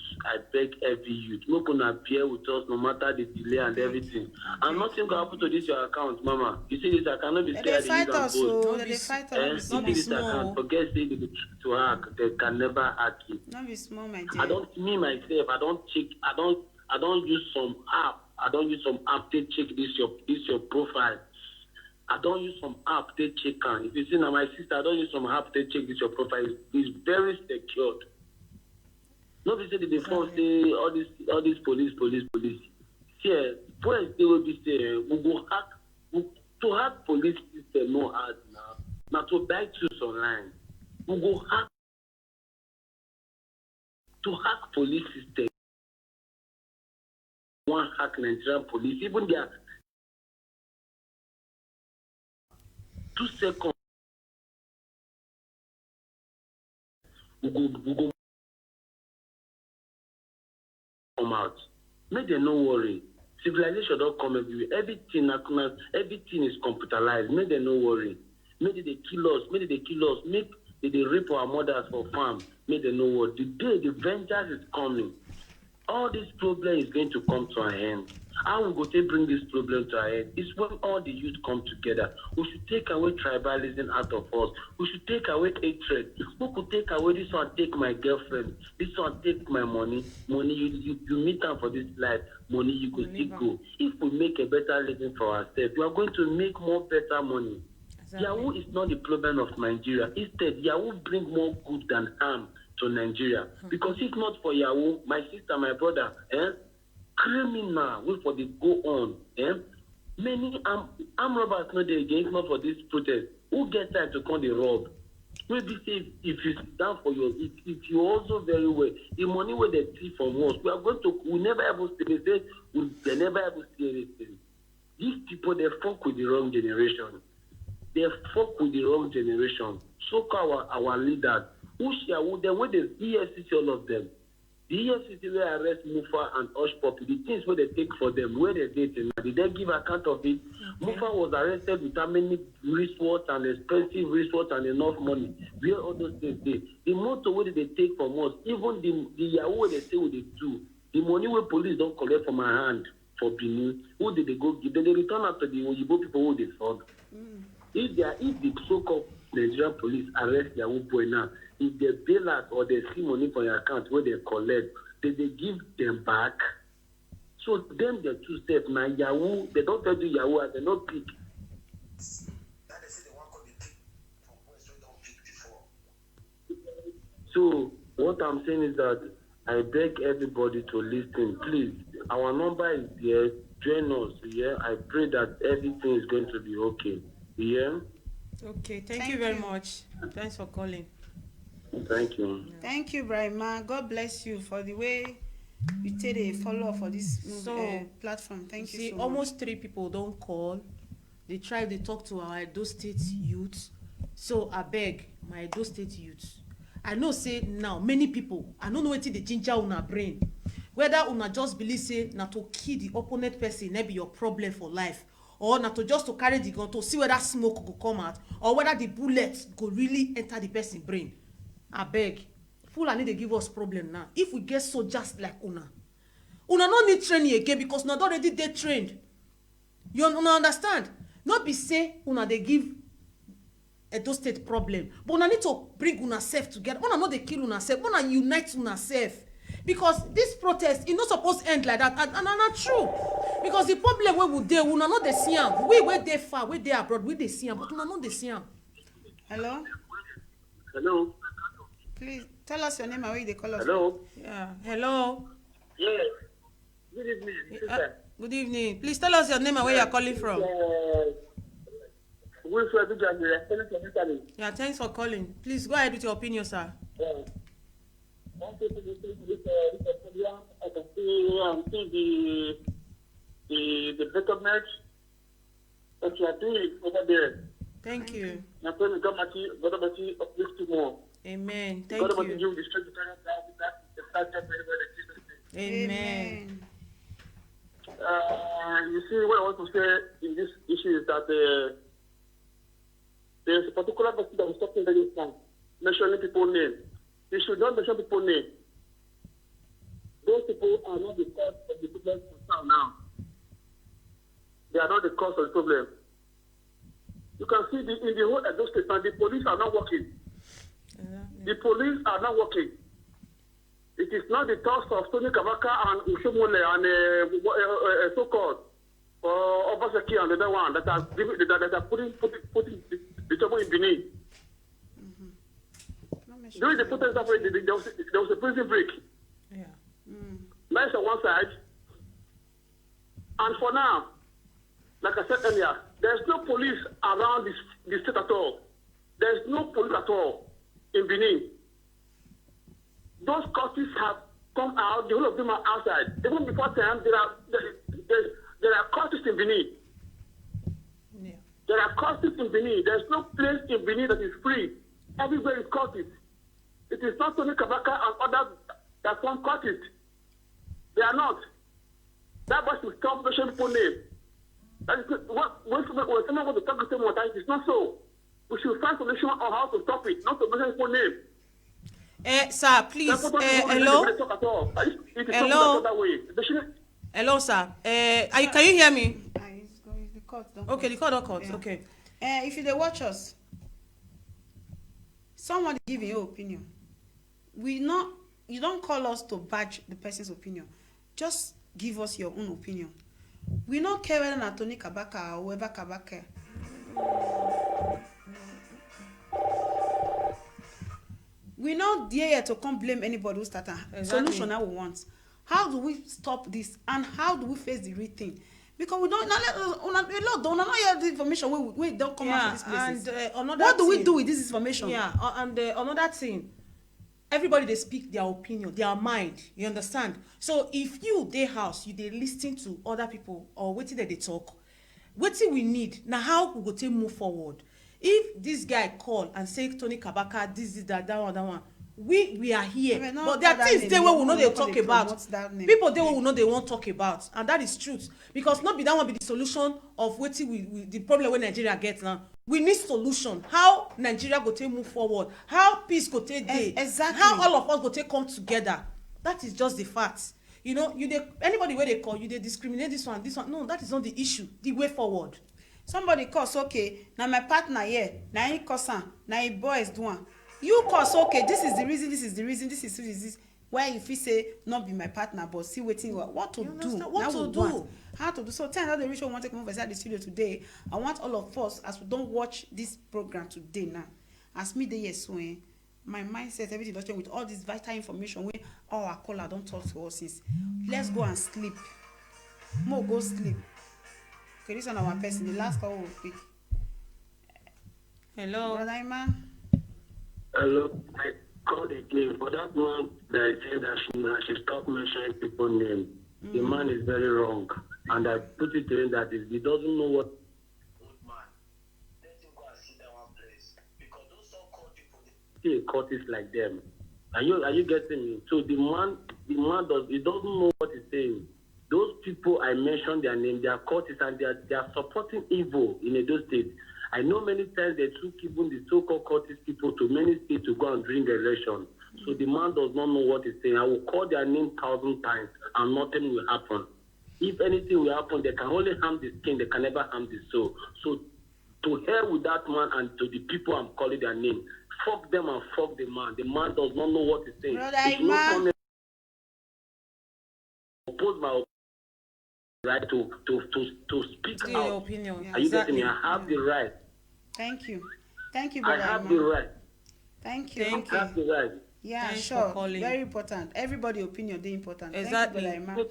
Make una appear with us no matter the delay and everything. And nothing can happen to this your account, Mama. You see this, I cannot be They scared. fight us, so they fight us. You see this account, forget say they to hack. They can never hack it. Not be small, my dear. I don't use some app to check this your profile. I don't use some app to check on. If you see now my sister, I don't use some app to check this your profile. It's very secured. Nobody said the phone say all this police. See, first they will be say we go hack to hack police system no hard now. Now to buy tools online. We go hack to hack police system. One hack Nigerian police, even their 2 seconds. We go come out. Make them no worry. Civilization don't come everywhere. Everything is computerized. Make them no worry. Make they kill us. Make they rape our mothers for farm. Make them no worry. The day the vengeance is coming, all this problem is going to come to an end. How we go to bring this problem to an end? It's when all the youth come together. We should take away tribalism out of us. We should take away hatred. We could take away this one, take my girlfriend. This one, take my money. Money, you meet them for this life. Money, you could still go. If we make a better living for ourselves, we are going to make more better money. Exactly. Yahoo is not the problem of Nigeria. Instead, Yahoo bring more good than harm to Nigeria. Because if not for Yahoo, my sister, my brother, criminal will for the go on. Many armed robbers know they against not for this protest. Who get time to come the rob? Maybe say if you sit down for your if you also very well, the money where they see from us, we never ever see they never ever see anything. These people they fuck with the wrong generation. So call our leaders. Who share with them when the EFCC all of them. The EFCC will arrest Mufa and Hush Puppy. The things where they take for them, where they did now. Did they give account of it? Okay. Mufa was arrested with how many wristwatch and expensive wristwatch and enough money. Where all those things they? The motor where they take from us, even the Yahoo where they say what they do, the money where police don't collect from my hand for Benin, who did they go give? Then they return after the Oyibo people who they found. If the so-called Nigerian police arrest Yahoo boy now, if they bail out or they see money for your account where they collect, they give them back. So them the two steps now Yahoo, they don't tell you Yahoo and they don't pick. So what I'm saying is that I beg everybody to listen, please. Our number is there. Join us. Yeah, I pray that everything is going to be okay. Yeah. Okay. Thank you very much. Thanks for calling. Thank you. Thank you, Brahma. God bless you for the way you take a follow-up for this platform. Thank you so much. Almost 3 people don't call. They talk to our Edo State youth. So I beg my Edo State youth. I know say now many people, I don't know what the ginger una brain. Whether una just believe say na to kill the opponent person may be your problem for life. Or not to just to carry the gun to see whether smoke go come out or whether the bullets go really enter the person's brain. I beg, Fulani they give us problem now. If we get soldiers like una no need training again because una already they trained. You understand? Not be say una they give Edo State problem, but una need to bring una self together. Una no they kill una self. Una unite una self. Because this protest is not supposed to end like that, and not true. Because the problem where we dey, una not the see am. We where they far, where they abroad, we they see am, but una not the see am. Hello. Hello. Please tell us your name and where they call us. Hello. Yeah. Hello. Yes. Good evening. Good evening. Please tell us your name and where you are calling from. Yeah. Thanks for calling. Please go ahead with your opinion, sir. I can see the betterment that you are doing over there. Thank you. I pray God mighty uplift you more. Amen. Thank God mighty you. give the strength to carry that. Amen. You see, what I want to say in this issue is that there's a particular person that is talking very strong, mentioning people's name. He should not mention people's name. those people are not the cause of the problem now. They are not the cause of the problem. You can see in the whole Edo State, the police are not working. The police are not working. It is not the task of Tony Kabaka and Ushomole and so-called Obaseki and the other one that are putting the trouble in Benin. During the protest, there was a prison break. Yeah. That's on one side. And for now, like I said earlier, there's no police around the state at all. There's no police at all in Benin. Those cultists have come out, the whole of them are outside. Even before time, there are cultists in Benin. Yeah. There are cultists in Benin. There's no place in Benin that is free. Everywhere is cultists. It is not Tony Kabaka and others that form cultists. They are not. That was to stop mentioning people name. That is what when someone wants to talk to someone, it is not so. We should find solution on how to stop it, not to mention people name. Sir, please. Hello. Hello. Hello, sir. Can you hear me? Okay, the call don't cut. Yeah. Okay. If you dey watch us, someone give your opinion. You don't call us to badge the person's opinion. Just give us your own opinion. We don't care whether na Tony Kabaka or whoever Kabaka. We not dare to come blame anybody who started. Exactly. Solution that we want. How do we stop this and how do we face the real thing? Because we don't not hear the information we don't come out of this places. And what do we do with this information? Yeah, and another thing, everybody they speak their opinion, their mind. You understand? So if you dey house, you dey listen to other people or wetin they talk, wetin we need now how we go take move forward. If this guy call and say Tony Kabaka, this is that one, we are here. But there are things they will know they talk about. People they will know they won't talk about, and that is truth. Because not be that one be the solution of wetin we the problem when Nigeria gets now. We need solution. How Nigeria go take move forward? How peace go take day? Exactly. How all of us go take come together? That is just the facts. You know, anybody where they call you, they discriminate this one. No, that is not the issue. The way forward. Somebody calls, okay, now my partner here, now he calls, now he boys doing. You cause, okay, this is the reason. Why if he say not be my partner, but see waiting what to do, what to do, how to do. So tell another reason we want to come over inside the studio today. I want all of us, as we don't watch this program today now, as me the yes my mindset, everything does change with all this vital information where our caller don't talk to us is let's go and sleep. More go sleep. Okay, this one our person. The last call will pick. Hello. Brother Iman. Hello. I called again, but that one that said that she stopped mentioning people's name. The man is very wrong. And I put it to him that if he doesn't know what old man, let him go and sit down one place. Because those so-called people, they see a cultist like them. Are you getting me? So the man doesn't know what he's saying. Those people I mentioned their name, they are cultists and they are supporting evil in Edo State. I know many times they took even the so-called cultist people to many states to go and drink election. So the man does not know what he's saying. I will call their name 1,000 times and nothing will happen. If anything will happen, they can only harm the skin, they can never harm the soul. So to hell with that man and to the people I'm calling their name, fuck them and fuck the man. The man does not know what he's saying. Brother Iman. Oppose my right to speak your out. opinion. Yeah, are you getting me? I have the right. Thank you, brother. I have the right. Thank you. I have the right. Yeah, Thanks sure. for calling. Very important. Everybody opinion they important. Exactly. Thank you, brother Iman.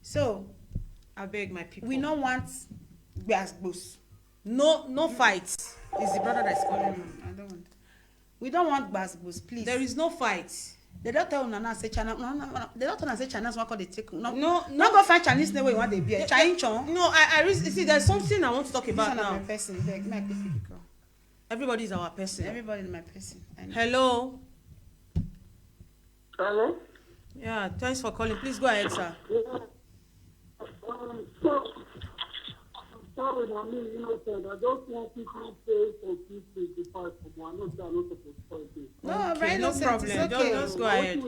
So I beg my people. we don't want gbasgbos. No fights. Is the brother that's calling. I don't want. We don't want gbasgbos, please. There is no fight. They don't tell Nana say China. No. They don't tell Nana say China's what they take. No. No. Go find Chinese name where you want they be. Chinese chong. No, I see. There's something I want to talk about now. My person. Like, my people. Everybody is our person. Everybody is my person. Hello. Hello? Yeah, thanks for calling. Please go ahead, sir. Sorry, I mean, I just want people to say for people to fight for more. I know I'm not supposed to fight this. No, okay, very no innocent. problem. It's okay. Just go ahead.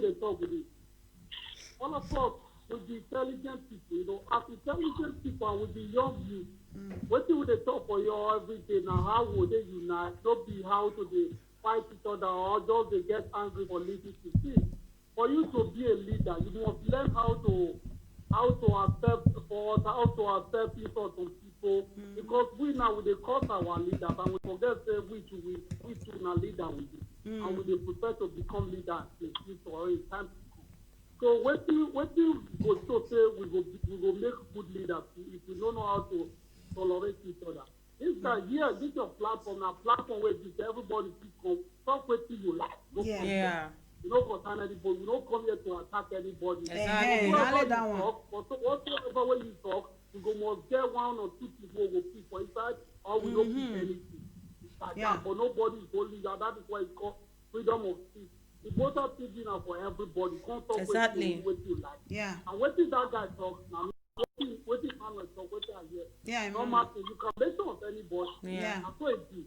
all of us with the intelligent people, as intelligent people and with the young youth, what would they talk for you every day now? How would they unite? Not be how to they fight each other or just they get angry for listening to see. For you to be a leader, you must learn how to accept support, how to accept insult from people. Because we now with the cause our leaders and we forget say we too now leader with it. And we dey prefer to become leaders in future or in time to come. So what you go to say we go make good leaders if we don't know how to tolerate each other. This guy here, this your platform, now platform where everybody can talk with you like. Yeah. You don't concern anybody. You don't come here to attack anybody. Exactly. Whatever way you talk, we go must get one or two people who will pick for inside, or we don't pick anything. Like that, but nobody is holding that. That is why it's called freedom of speech. The voter TV now for everybody. Can't talk with you like. Yeah. And what is that guy talk now? What is man talk? What I hear? Yeah. No matter, you can make fun of anybody. Yeah. That's what it is.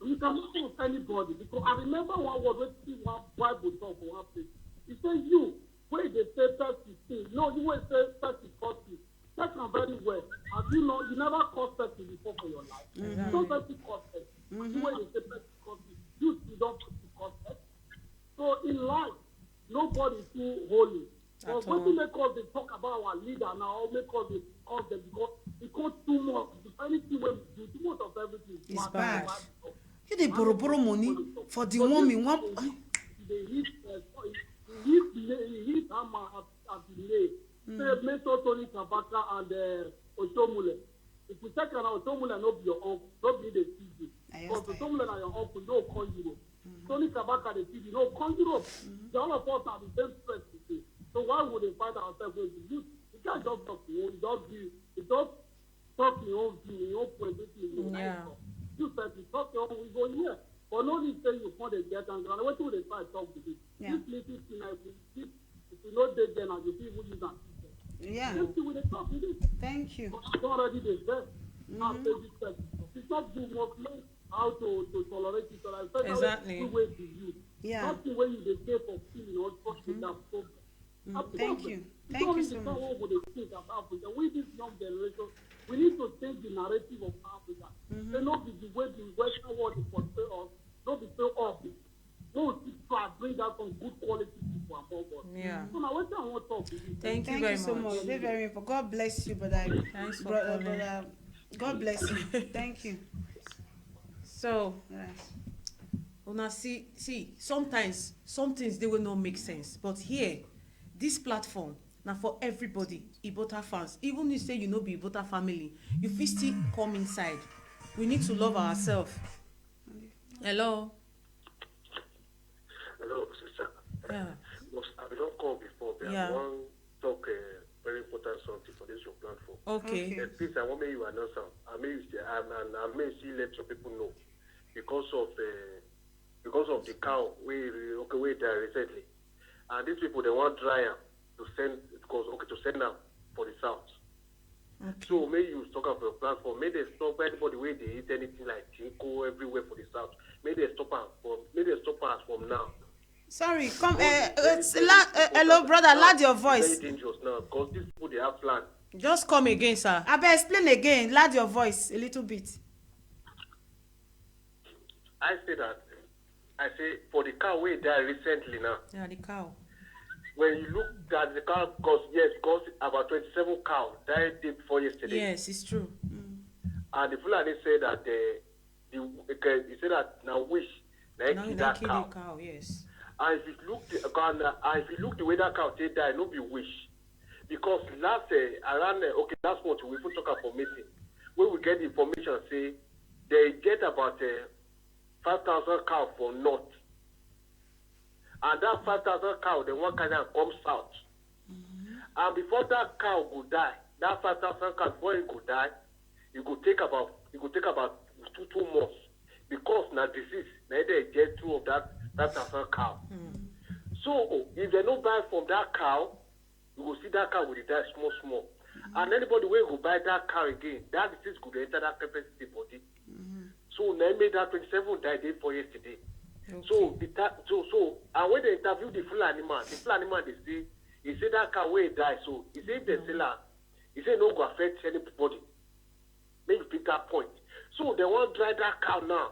You can make fun of anybody because I remember one word when one Bible talk for one place. He said, "You where they say first is sin. No, you will say first is costly. That's not very well. Have you know you never cost person before for your life? So first is costly. You where they say first is costly. You don't put the cost. So in life, nobody is too holy. But when we make us they talk about our leader now, or make us they call them because too much. Anything when we do too much of everything it's bad. You dey borrow money for the woman. They hit hammer at the lay. Say Meso Tony Kabaka and Otomule. If we check on Otomule, no be your uncle, no be the TV. Because Otomule and your uncle no call Europe. Tony Kabaka the TV no call Europe. All of us are the same stress today. So why would they find ourselves with the youth? You can't just talk to you, you just talk your own view, your own point of view. You said you talk your own, we go here. But no need say you want to get angry. And what would they try to talk to you? This little thing, if you know they then and you people use that. Yeah. Thank you. It's already the best. It's not good work, learn how to tolerate each other. Exactly. Yeah. Not the way you they pay for feeling or trusting that problem. Thank you. Thank you so much. We this young generation, we need to change the narrative of Africa. They not be the way the Western world is portray us, not be so off. No, try bring out some good quality people above us. Yeah. So now what I want to talk to you. Thank you very so much. Very important. God bless you, brother. Thanks for brother. God bless you. Thank you. So, una see, sometimes some things they will not make sense, but here, this platform now for everybody, Ibota fans. Even you say you know be Ibota family, you fit still come inside. We need to love ourselves. Hello. Hello, sister. Yeah. I don't call before, but I want to talk very important something for this your platform. Okay. Please, I want me you announce some. I may see let some people know because of the cow we there recently, and these people they want dryer to send them for the south. Okay. So may you talk about your platform. May they stop anybody where they eat anything like chinko everywhere for the south. May they stop us from now. Sorry, come. Hello, brother. Loud your voice. It's very dangerous now because these people they have plans. Just come again, sir. I better explain again. Loud your voice a little bit. I say for the cow way there recently now. Yeah, the cow. When you look at the cow, because about 27 cows died day before yesterday. Yes, it's true. And the Fulani said that he said that now wish they kill that cow. Yes. And if you look the way that cow they die, no be wish. Because last month we even talk about meeting where we get the information say they get about 5,000 cows from north. And that 5,000 cow, the one kind of comes out. And before that cow will die, that 5,000 cow before it could die, it could take about 2 months because now disease, now they get two of that 5,000 cow. So if they don't buy from that cow, you will see that cow will die small. And anybody will go buy that cow again, that disease could enter that capacity body. So they made that 27 die day for yesterday. Okay. So and when they interview the Fulani man, they say He said that car will die. So he said the seller, he said no go affect anybody. Make you pick that point. So they want to drive that car now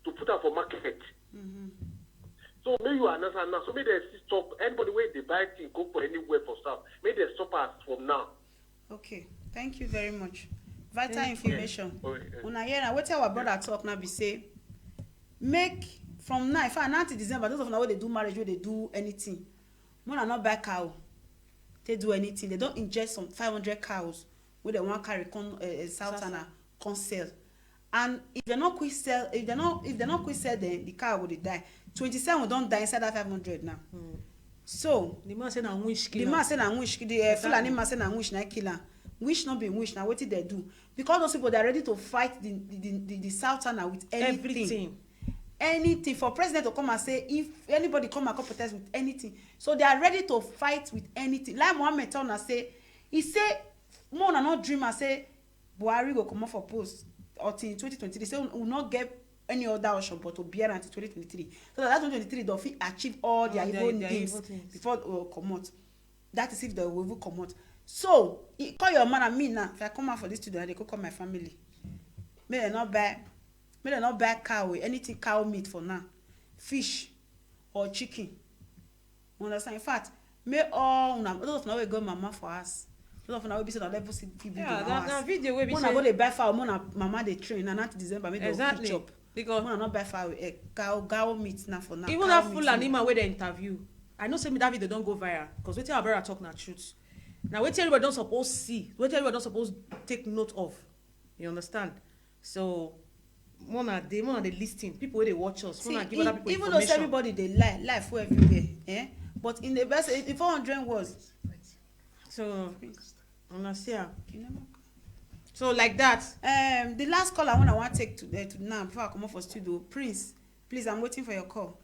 to put her for market. So maybe you understand now. So maybe they stop anybody where they buy thing go for anywhere for stuff. Maybe they stop us from now. Okay, thank you very much. Vital information. Yeah. Una hear na wetin our brother talk now be say make from now if I now to December those of una wey dey do marriage wey dey do anything una not buy cow take do anything. They don ingest some 500 cows wey dem wan carry come Southern come sell, and if they no quick sell if they no quick sell then the cow go dey die. 27 don die inside that 500 now. So the man say na wish kill the man say na wish the Fulani man say na wish na kill am. Wish not be wish na wetin they do because those people they are ready to fight the Southerner with anything for president to come and say if anybody come and protest with anything, so they are ready to fight with anything. Like Mohammed tell us say he say more na not dream and say Buhari go come out for post until 2023. Say we will not get any other option but to bear until 2023, so that 2023 they'll fit achieve all their evil things before come out. That is if they will come out. So call your man and me now. If I come out for this studio, they go call my family. May they not buy cow, anything cow meat for now, fish or chicken. You understand? In fact, may all those of now we go mama for us. Those of now we be so that level see video. Yeah, that video we be say. Go they buy fowl, mama they train and not December make exactly. They chop. Because not buy fowl, cow meat now for now. Even that full animal where they interview, I know say me that video don't go viral because we tell our brother talk na truth. Now we tell everybody don't suppose see, we tell everybody don't suppose take note of. You understand? So one of the listing people where they watch us, see, give other people even though everybody they lie for everywhere, but in the best 400 words. So so like that. The last call I want to take to now before I come off for studio, Prince, please, I'm waiting for your call.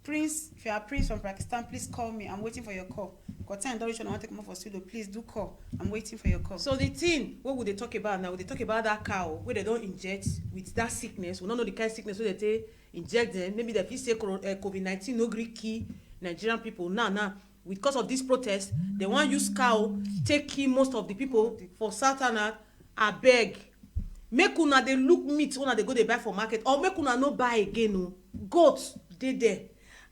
Prince, if you are Prince from Pakistan, please call me. I'm waiting for your call. Got time, don't you want to come off for studio? Please do call. I'm waiting for your call. So the thing, what would they talk about now? Would they talk about that cow where they don't inject with that sickness? We don't know the kind of sickness where they inject them. Maybe they say COVID-19 no Greek key Nigerian people. Now, because of this protest, they want use cow take kill most of the people for Southern. I beg, make una they look meat when they go they buy for market, or make una no buy again. No goat they there.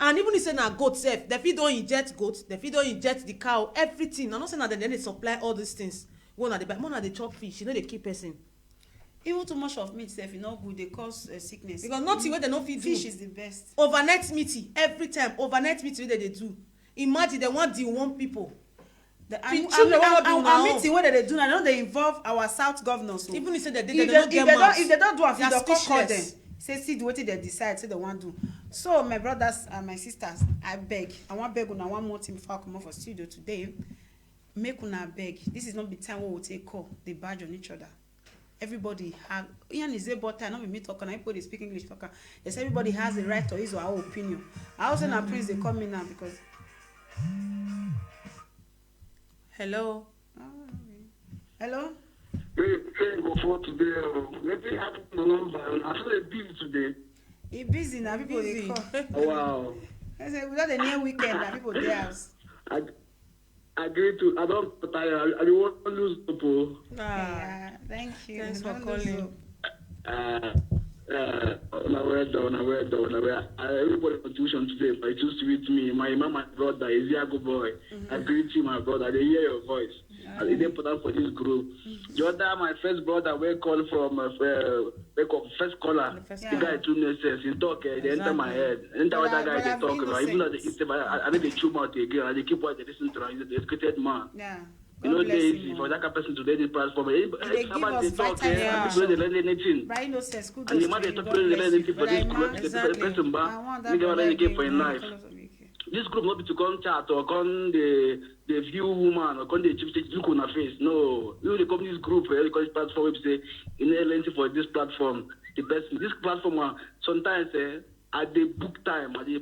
And even if say na goat self, the fit don't inject goat, the fit don't inject the cow, everything. I'm not saying that then they supply all these things. When they buy, more they chop fish, you know they keep person. Even too much of meat self, you know, good, they cause sickness. Because nothing where they no feed fish is the best. Overnight meeting every time. Overnight meeting where they do. Imagine they want the one people. Our meeting where they do now, don't they involve our South governors. So. Even if they if they don't do a call them. Say see what they decide, say they want to do. So my brothers and my sisters, I want beg una one more thing before I come off for studio today. Make una beg. This is not the time where we take call. They badge on each other. Everybody have Ian is able to not be me talking. Everybody speak English talker. Yes, everybody has the right to his or her opinion. I also know Prince they come in now because. Hello. Hello. Hey, go for today. Maybe I have no number. I saw a busy today. He busy now. People they call. Oh, wow. I said without the near weekend, now people there house. I agree to. I don't tire. I don't want to lose people. Yeah, thank you. Thanks for calling. Well done. Everybody contribution today, but it used to be to me. My mama, my brother, is a good boy. I greet you, my brother. They hear your voice. It's important for this group. The other, my first brother, we call from first caller. The guy too necessary. He talk, they enter my head. And that other guy they talk. Even though I need to chew out again. I keep watching, listen to him. He's an educated man. Yeah. You know, they for that person to let the platform. They give us People they learn anything. Right, no sense. And the man they talk to learn anything for this group. The person back. They get anything for in life. This group not be to come chat or come the view woman or come the chief look on her face. No, you they come this group because this platform we say in anything for this platform. The person this platform sometimes at the book time I they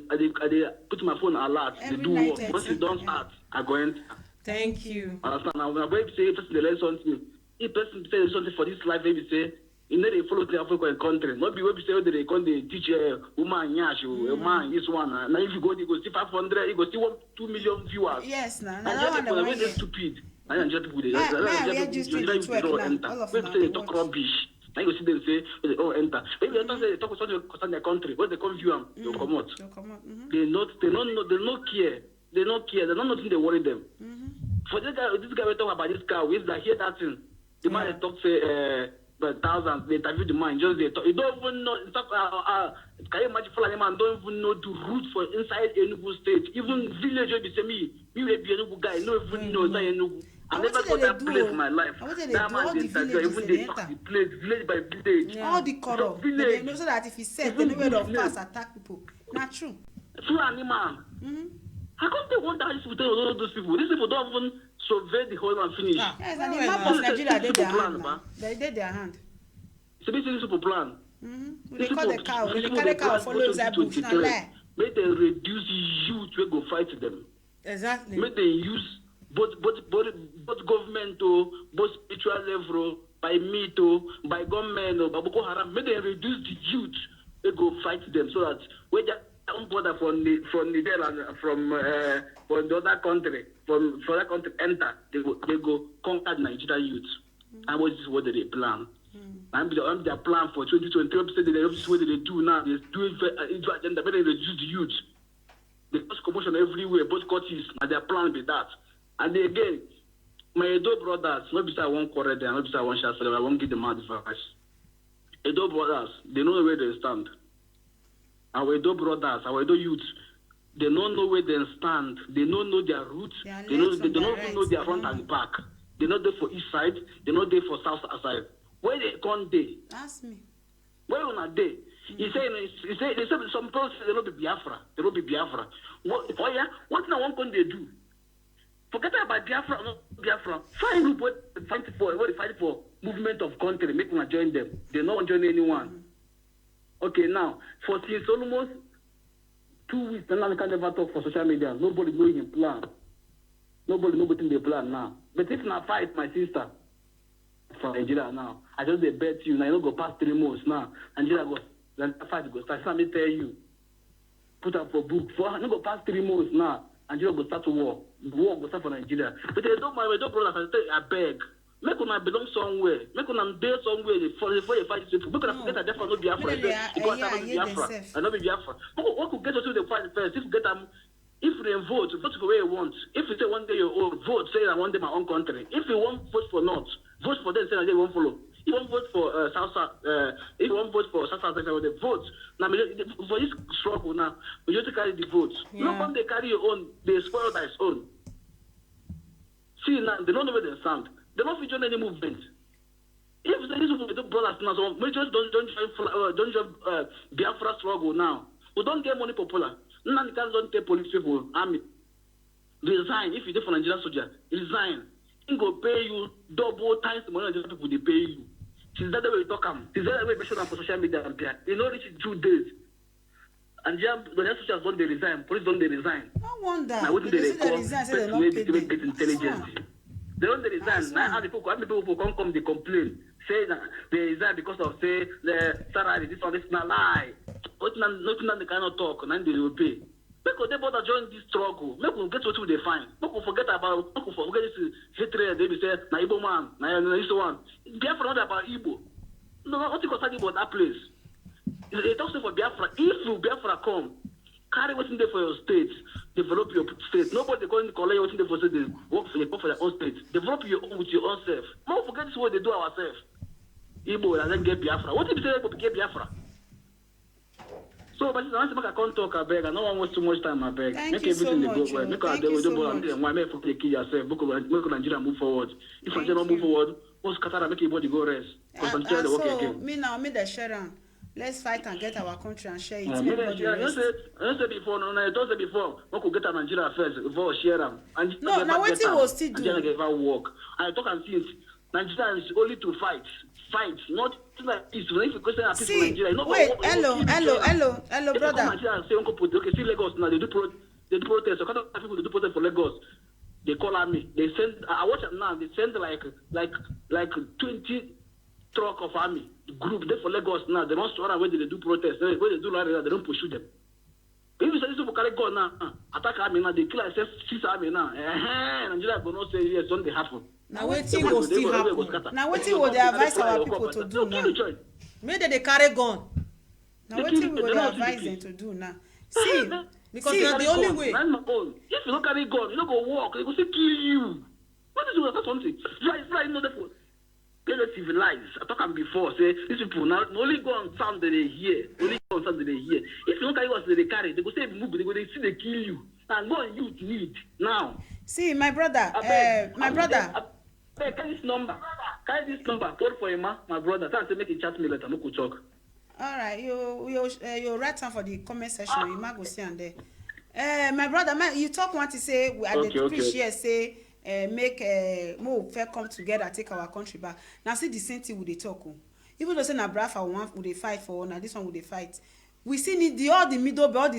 put my phone alert. They do work. Once you don't start, I go enter. Thank you. Understand? Now, when I say person they learn something, if person say something for this life, maybe say You know they follow the African country. Not be what we say they come they teach woman yash, a man this one. Now if you go, you go see 500, you go see 2 million viewers. Yes, now. And just people are stupid. I am just people. They talk rubbish. Now you see them say, oh, enter. Maybe they talk about their country. When they come view them, they'll come out. They don't care. They don't care. They don't nothing they worry them. For this guy we talk about this guy, we hear that thing. The man they talk say but thousands, they interview the man, just they talk. You don't even know. Can you imagine Fulani man don't even know the route for inside Enugu state? Even village will be say me will be Enugu guy. No even know inside Enugu. I never got that place in my life. That man they interview, even they talk the place, village by village. All the color. They know so that if he said, they know where to pass attack people. Not true. Fulani man. How come they want that with all those people? These people don't even survey the whole and finish. Yes, and the map of Nigeria did their hand. They did their hand. It's a bit simple plan. They call the cow. When they carry cow, follow inside bush. Now lie. Make them reduce youth to go fight them. Exactly. Make them use both government both spiritual level by me by government by Boko Haram. Make them reduce the youth to go fight them so that when they border from Nigeria and from the other country, from that country enter, they go conquer Nigerian youth. And what is what they plan. And their plan for 2020, this is what they do now. They do it agenda, but they reduce the youth. They cause commotion everywhere, both courts, and their plan be that. And they, again, my Edo brothers, not because I won't correct them, not because I won't shout for them, I won't give them advice. Edo brothers, they know where they stand. Our Edo brothers, our Edo youth, they don't know where they stand. They don't know their roots. They don't even know their front and back. They're not there for east side. They're not there for south side. Where they come there? Ask me. Where on a day? He said some people say they don't be Biafra. They don't be Biafra. What now one can they do? Forget about Biafra, not Biafra. Find group what they fight for movement of country. Make them join them. They don't join anyone. Okay, now for since almost 2 weeks, now they can never talk for social media. Nobody knows his plan. Nobody knows what they plan now. But if not fight my sister from Nigeria now, I just they bet you now. You don't go past 3 months now. Nigeria go then fight go start. Let me tell you, put up for book. For not go past 3 months now. Nigeria go start to war. The war go start for Nigeria. But they don't mind. Don't brothers. I beg. Make una belong somewhere. Make una there somewhere before you fight this people. Make una forget that Biafra no Biafra. Because I be Biafra. I no be Biafra. What could get us to the fight first? If you get them, if they vote for where you want. If you say one day you vote, say I want them my own country. If you want vote for North, vote for them. Say they won't follow. If you want vote for South, if you want vote for South, they vote. Now for this struggle now, we just carry the votes. No one they carry your own, they spoil their own. See now, they don't know where they stand. They don't join any movement. If these people don't brothers now, so we just don't join Biafra struggle now. We don't get money popular. None of the guys don't take police people, army. Resign. If you do for Nigerian soldier, resign. He go pay you double times the money Nigerian people they pay you. Since that way we talk them. Since that way we show them for social media and PR. They don't reach 2 days. And the Nigerian soldiers don't they resign. Police don't they resign. No wonder. Now what do they call? They get intelligence. They don't resign. Now people come they complain. Say that they resign because of say the salary, this one, this is not lie. Nothing they cannot talk, and then they will pay. Because they bother join this struggle. Make them get what they find. Make them forget this hatred. They be say, na Igbo man, na this one. Biafra not about Igbo. No, what you concern about that place? They talk for Biafra. If you Biafra come, carry what's in there for your state. Develop your state. Nobody going to collect what's in there for state. They work for their own state. Develop your own with your own self. Don't forget this is what they do ourselves. Igbo and then get Biafra. What if you say Igbo get Biafra? So, but I can't talk, I beg. I don't want too much time, I beg. Make everything go well. Make Nigeria move forward. If Nigeria move forward, what's Qatar make everybody go rest? Because Nigeria they work again. Me now, me the share. Let's fight and get our country and share it. I said before, I told you before, we could get a Nigeria first before share them. No, now what you will still do? Nigeria never work. I talk and since Nigeria is only to fight, not like this. If you question peace for Nigeria, wait, hello, brother. Nigeria say okay, see Lagos now they do protest. So people they do protest for Lagos. They call army. They send. I watch them now. They send like 20 truck of army group, they for Lagos now, they don't run away, they do protest, when they do rally, they don't pursue them. If you say this people carry gun now, attack army now, they kill ourselves, 6 army now. Nigeria will not say yes, something happen. Now wetin go still happen? Now wetin would they advise our people to do now? Make they carry gun. Now wetin would they advise them to do now? See, because that's the only way. If you don't carry gun, you don't go walk, they go say kill you. What is that something? Fly, no therefore. They don't civilize. I talk about before, say these people now only go on sound that they hear. Only go on sound that they hear. If you don't carry what they carry, they go say move, they go they see they kill you. And go on you need now. See, my brother, my brother. Carry this number. Carry this number. Call for him, my brother. Tell him to make a chat me later. No could talk. All right, you write down for the comment section. You might go see and there. My brother, you talk want to say we are the appreciate say make more fair come together, take our country back. Now see the same thing with the talk. Even though say na Biafra one would they fight for, now this one would they fight. We still need all the middle, all the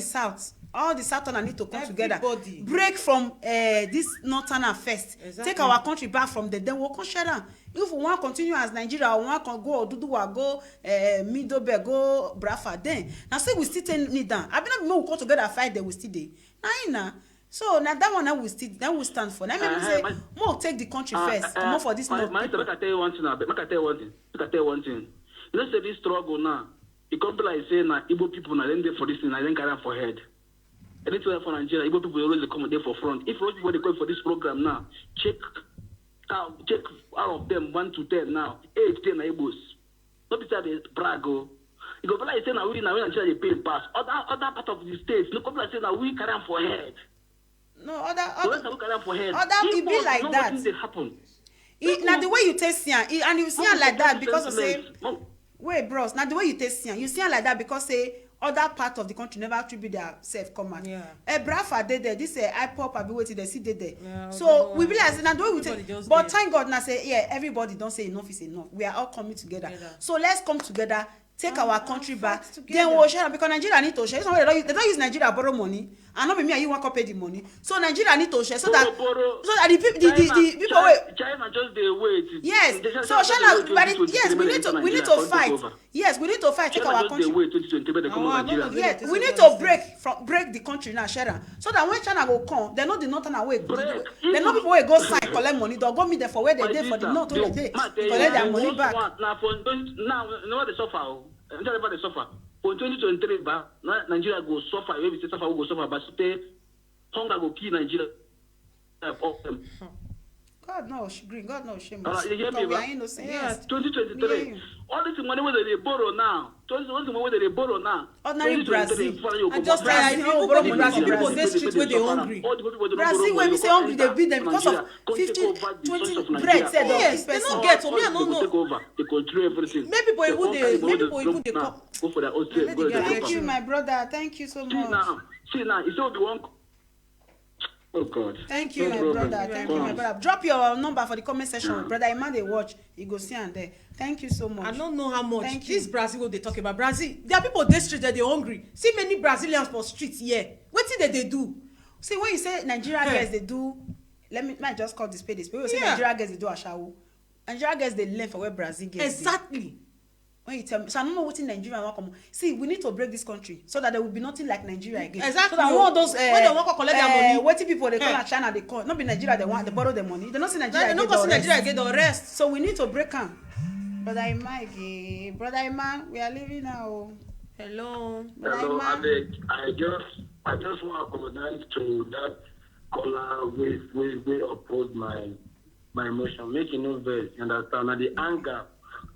southern need to come together, break from this northern first, take our country back from the then we'll come share down. If we want to continue as Nigeria, we want to go Oduduwa, go middle, go Biafra, then now say we still need down. I mean, we come together fight, they will still dey. Now, so now that one that we still that we stand for. Now maybe say more take the country first, more for this north. Make I tell you one thing now. Make I tell you one thing. You know say this struggle now. It comes like say na Igbo people na then dey for this thing, na then carry am for head. Anything for Nigeria, Igbo people always come there for front. If those people they come for this program now, check out of them 1 to 10 now, 8, 10 are Igbos. Not because they brag. You go like say na we Nigeria they pay pass. Other part of the states, no come like say na we carry am for head. No, other carry am for head. Other it be like that. Now the way you taste and you see like that because of say. Wait, bros. Now the way you taste you see like that because say other part of the country never attribute their self command. Biafra dey there. This IPOP abi wetin they see dey there. Yeah, so we be like now the way we take. But thank God now say everybody don't say enough is enough. We are all coming together. So let's come together. Take our country back. Then we'll share because Nigeria need to share. They don't use Nigeria borrow money. And not be me and you want to pay the money. So Nigeria need to share so that the people China just they wait. Yes. So China, yes, we need to fight. Yes, we need to fight. Take our country. Yes, we need to break the country now, share. So that when China will come, they know the northern away. They know people will go sign collect money. They'll go meet them for where they dey for the north where they collect their money back. Now, you know what they suffer. I'm telling you about the suffer. For 2023, Nigeria go suffer. If we say suffer, we go suffer. But today, hunger go kill Nigeria. God knows, green. God knows, shame. You hear me, we are innocent. Yes. 2023. All this money where they borrow now. All this money where they borrow now. Ordinary Brazil. I just try. People borrow money Brazil. People dey street where they hungry. Brazil, when we say hungry, they beat them because of 15, 20 bread. Yes, they don't get. So me, I don't know. They control everything. Maybe people even they come. Go for that. Thank you, my brother. Thank you so much. See now. It's all the one. Oh God. Thank you, my brother. Thank you, my brother. Drop your number for the comment section. Brother Iman, they watch. You go see and there. Thank you so much. I don't know how much. Thank this Brazil what they talk about. Brazil. There are people dey street that they hungry. See many Brazilians for streets here. What did they do? See when you say Nigeria girls they do. Let me just call this pay. When you say Nigeria girls they do ashawo. Nigeria girls they learn for where Brazil girls. Exactly. When you tell me, so I don't know what in Nigeria want come. See, we need to break this country so that there will be nothing like Nigeria again. Exactly. So that one of those when they want to collect their money, what people they call China they call. Not be Nigeria they want they borrow the money. They not see Nigeria. They not see Nigeria get the rest. So we need to break them. Brother Iman, we are leaving now. Hello. Hello, I just want to apologize to that caller we oppose my emotion. Making no verse, you understand? And the anger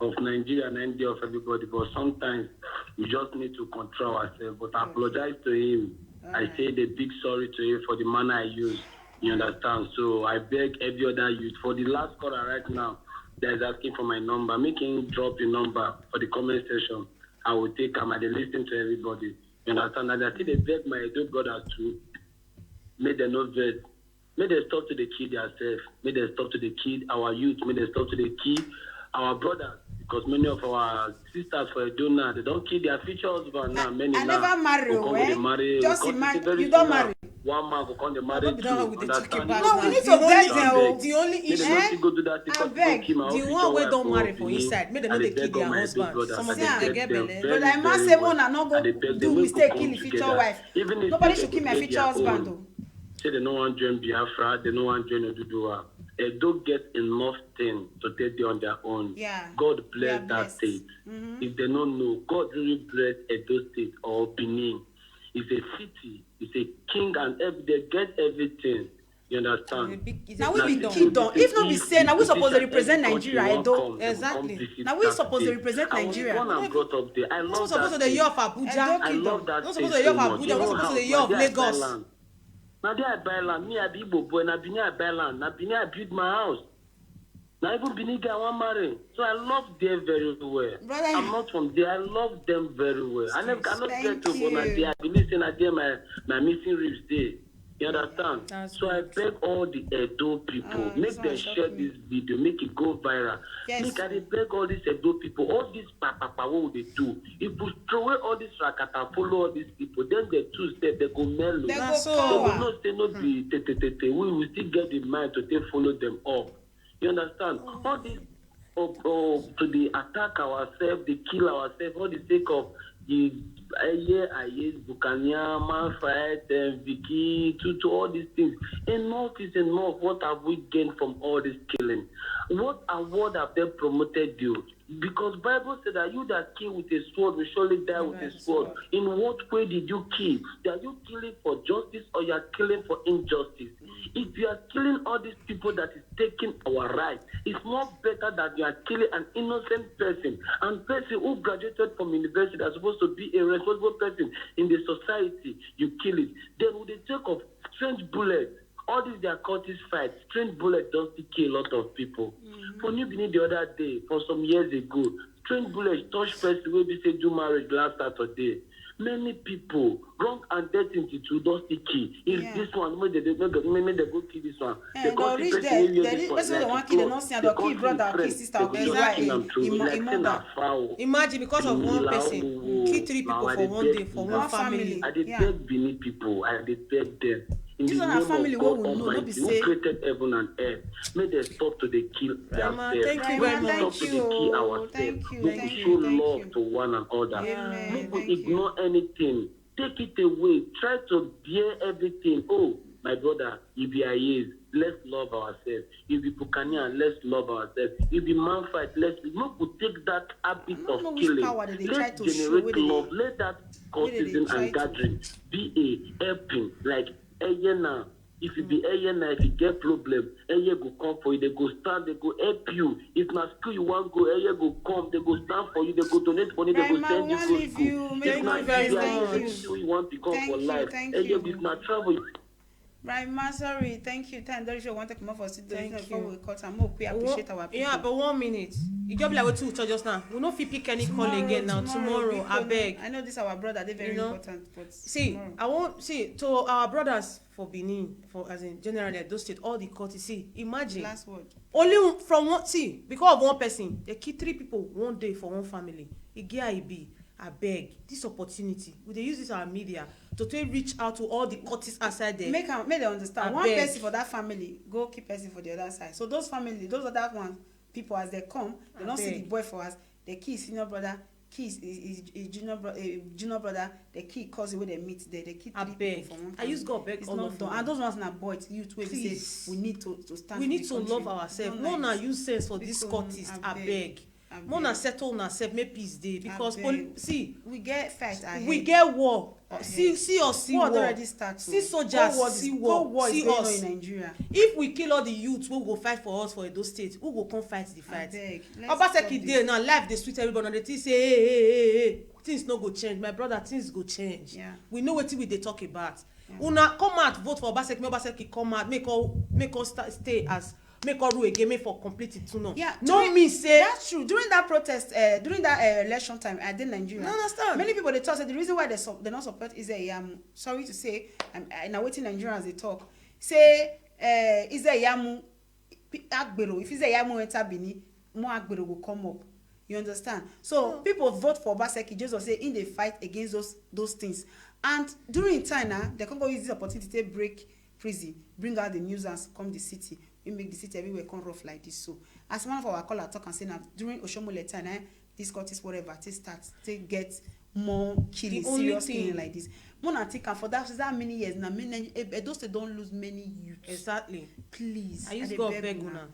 of Nigeria and India of everybody, but sometimes we just need to control ourselves. But I apologize to him. I say a big sorry to him for the manner I used. You understand? So I beg every other youth for the last caller right now that is asking for my number. Make him drop your number for the comment section. I will take him and listen to everybody. You understand? And I think they beg my Edo brothers to make them not vet. May they stop to the kid themselves. May they stop to the kid our youth. May they stop to the kid our brothers. Because many of our sisters for Edo now, they don't kill their future husband now. Many I now never marry. Just imagine, you don't marry. one man go come the marry No, be that one we two. dey talk Understand? about. No, we need to The beg only- them. Oh. The only Make issue. dem no still go do that thing, 'cause Abeg, people kill my the own one wey future don wife marry for for me. inside, make dem I no dey dey kill beg all their my big husband. brothers, Some I of dey them dey beg get them belle. very, But I must very say, well. una no I dey go beg do them, make we mistake come kill the future together. wife. Even if Nobody they should go kill my take future their husband. own. Oh. Say they no want join Biafra, they no want join Oduduwa. They don't get enough thing to take them on their own. Yeah. God We bless are that blessed. state. If they don't know, God really bless Edo State or Benin. It's a city, it's a king, and they get everything. You understand? Now we be kingdom. If not be say, now we supposed to represent Nigeria, Edo. Exactly. Now we supposed to represent Nigeria. I was born and brought up there. I No love supposed that to the state. year of Abuja. Edo I love that No state supposed to the year of so much. Abuja. You No know supposed to how- the year of now there I buy Lagos. land. Now there I buy land. Me, I be Igbo boy. Now Benin I buy land. Now Benin I build my house. Now even Benin guy want marry. So I love them very well. Brother, I'm not from there. I love them very well. I never cannot Thank get to go you. there. I believe in there my missing ribs there. You understand? That's So I good. beg all the Edo people, Oh, make this them one shock share me. this video, make it go viral. Yes. Make I dey beg all these Edo people, all these papa, what would they do? If we throw away all this rakata, follow all these people, then they choose that they go mellow. They Na go so. They will power. not say no be te. We will still get the mind to take follow them up. You understand? All this to the attack ourselves, they kill ourselves, all the sake of the Bukania, Manfight, Vicky, to all these things. Enough is enough. What have we gained from all this killing? What award have they promoted you? Because Bible said that you that kill with a sword will surely die with a sword. In what way did you kill? Are you killing for justice or you are killing for injustice? If you are killing all these people that is taking our rights, it's more better that you are killing an innocent person and person who graduated from university that's supposed to be a responsible person in the society. You kill it. Then with the take of strange bullets, all these their cultist fights, strange bullets don't kill a lot of people. For New Benin the other day, for some years ago, strange bullets touched person where we say do marriage last Saturday. Many people wrong and death into don't kill. If this one, maybe they go kill this one. And they'll reach there. They person they want kill, they don't see, they'll kill brother, kill sister, or kill wife, mother. Imagine because of one person, kill 3 people for one day, for one family. I did beg Benin people, I did beg them. In This the one a name family of wey God we know, no be Almighty, say. who created heaven and earth, may they stop to the kill Rama, themselves. thank you Rama, very much. Stop thank to the you. kill ourselves. Thank you, Make thank we you, show thank love you. to one another. Amen. Make we Thank you. ignore anything. Take it away. Try to bear everything. Oh, my brother, you be Ayes, let's love ourselves. You be Pukanian, let's love ourselves. You be Manfight, let's take that habit I don't know of which killing. power that they try Let's to show, generate where they- love. Let that where they cultism try and to- gathering be a helping, like Eyena. If you be Eyena, if you get problem, Eye go come for you. They go stand, they go help you. If na school you want go, Eye go come. They go stand for you. They go donate money. They go Rama, send we you want go leave school. you. Make If you na not very vex, much. thank you you. you want become Thank for you, life. thank Eye, you. if na travel. Right, ma, sorry. Thank you. Time don't you want to come up for sit down Thank before you. we cut and more. We appreciate our people. Yeah, but 1 minute. You just be like wetin we talk just now. We no fit pick any call again now. Tomorrow, people, I beg. I know this our brother. They very You know, important. But See, tomorrow. I want see to our brothers for Benin, for as in generally Edo State, all the courtesy. See, imagine Last word. only from one see because of one person, they kill 3 people one day for one family. Be. I beg this opportunity. We dey use this our media to reach out to all the courtists outside there. Make them understand. One Abeg. person for that family, go keep person for the other side. So those family, those other ones, people as they come, they don't see Abeg. the boy for us. They kill senior brother, kill his junior brother. They kill cousin where they meet there. They kill 3 Abeg. people for one I family. use God beg It's all not of done. you. And those ones na boys, youth wey be Please. say we need to stand. We for need the to country. love ourselves. No More na nice. use sense for this Because, courtist. abeg. Abeg. More na settle na self make peace dey because Abeg. see We get fight ahead. we get war. Ahead. See us see war war. already start. See soldiers see war. is See going us. on in Nigeria. If we kill all the youths wey go fight for us for Edo State, who go come fight the fight? Abeg, let's Obaseki stop dey now life dey sweet everybody and they think say hey, things no go change. My brother, things go change. Yeah. We know wetin we dey talk about. Una come out vote for Obaseki, make Obaseki come out, make us stay as make us rule again, make for complete it too no. Yeah, No mean say that's true. During that protest, during that election time, I did Nigeria. No understand. Many people they talk say the reason why they not support is sorry to say, I'm waiting Nigerians they talk. Say is a yamu agbero. If it's a yamu enter Bini, more agbero will come up. You understand? So people vote for Obaseki just to say in the fight against those things. And during time now, they can go use this opportunity to break prison, bring out the news and come the city. We make the city everywhere come rough like this. So as one of our caller talk and say now during Oshomole time, this court is whatever, they start to get more killing, serious killing like this. Mona think and for that many years now, those they don't lose many youths. Exactly. Please. I used to beg una.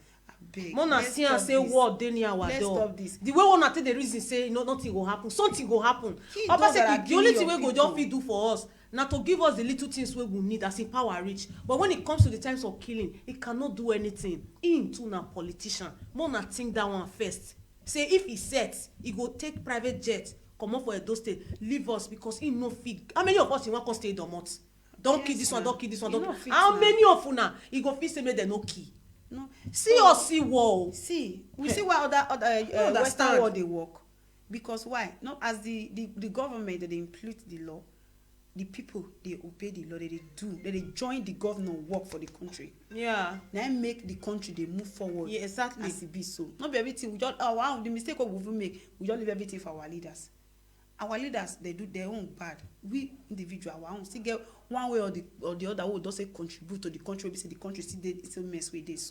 Beg. Mona see and say what dey near our door. Stop this. The way una take the reason say nothing go happen, something go happen. Obaseki, the only thing wey go just fit do for us na to give us the little things wey we need as in power reach. But when it comes to the times of killing, he cannot do anything. Him too na politician. Mona think that one first. Say if he sets, he go take private jet comot for Edo State, leave us because he no fit. How many of us he wan come stay domot? Don kill this one, don kill this one, don kill. How many of una he go fit say make dem no kill? No. See us see war. See, we see why other Western world they work. Because why? Not as the government they implement the law, the people they obey the law, they join the government work for the country. Yeah. Now make the country they move forward. Yeah, exactly. As it be so. Not be everything we just wow, the mistake what we make, we just leave everything for our leaders. Our leaders they do their own bad. We individual our own still get one way or the other who does say contribute to the country. We say the country still mess with this. So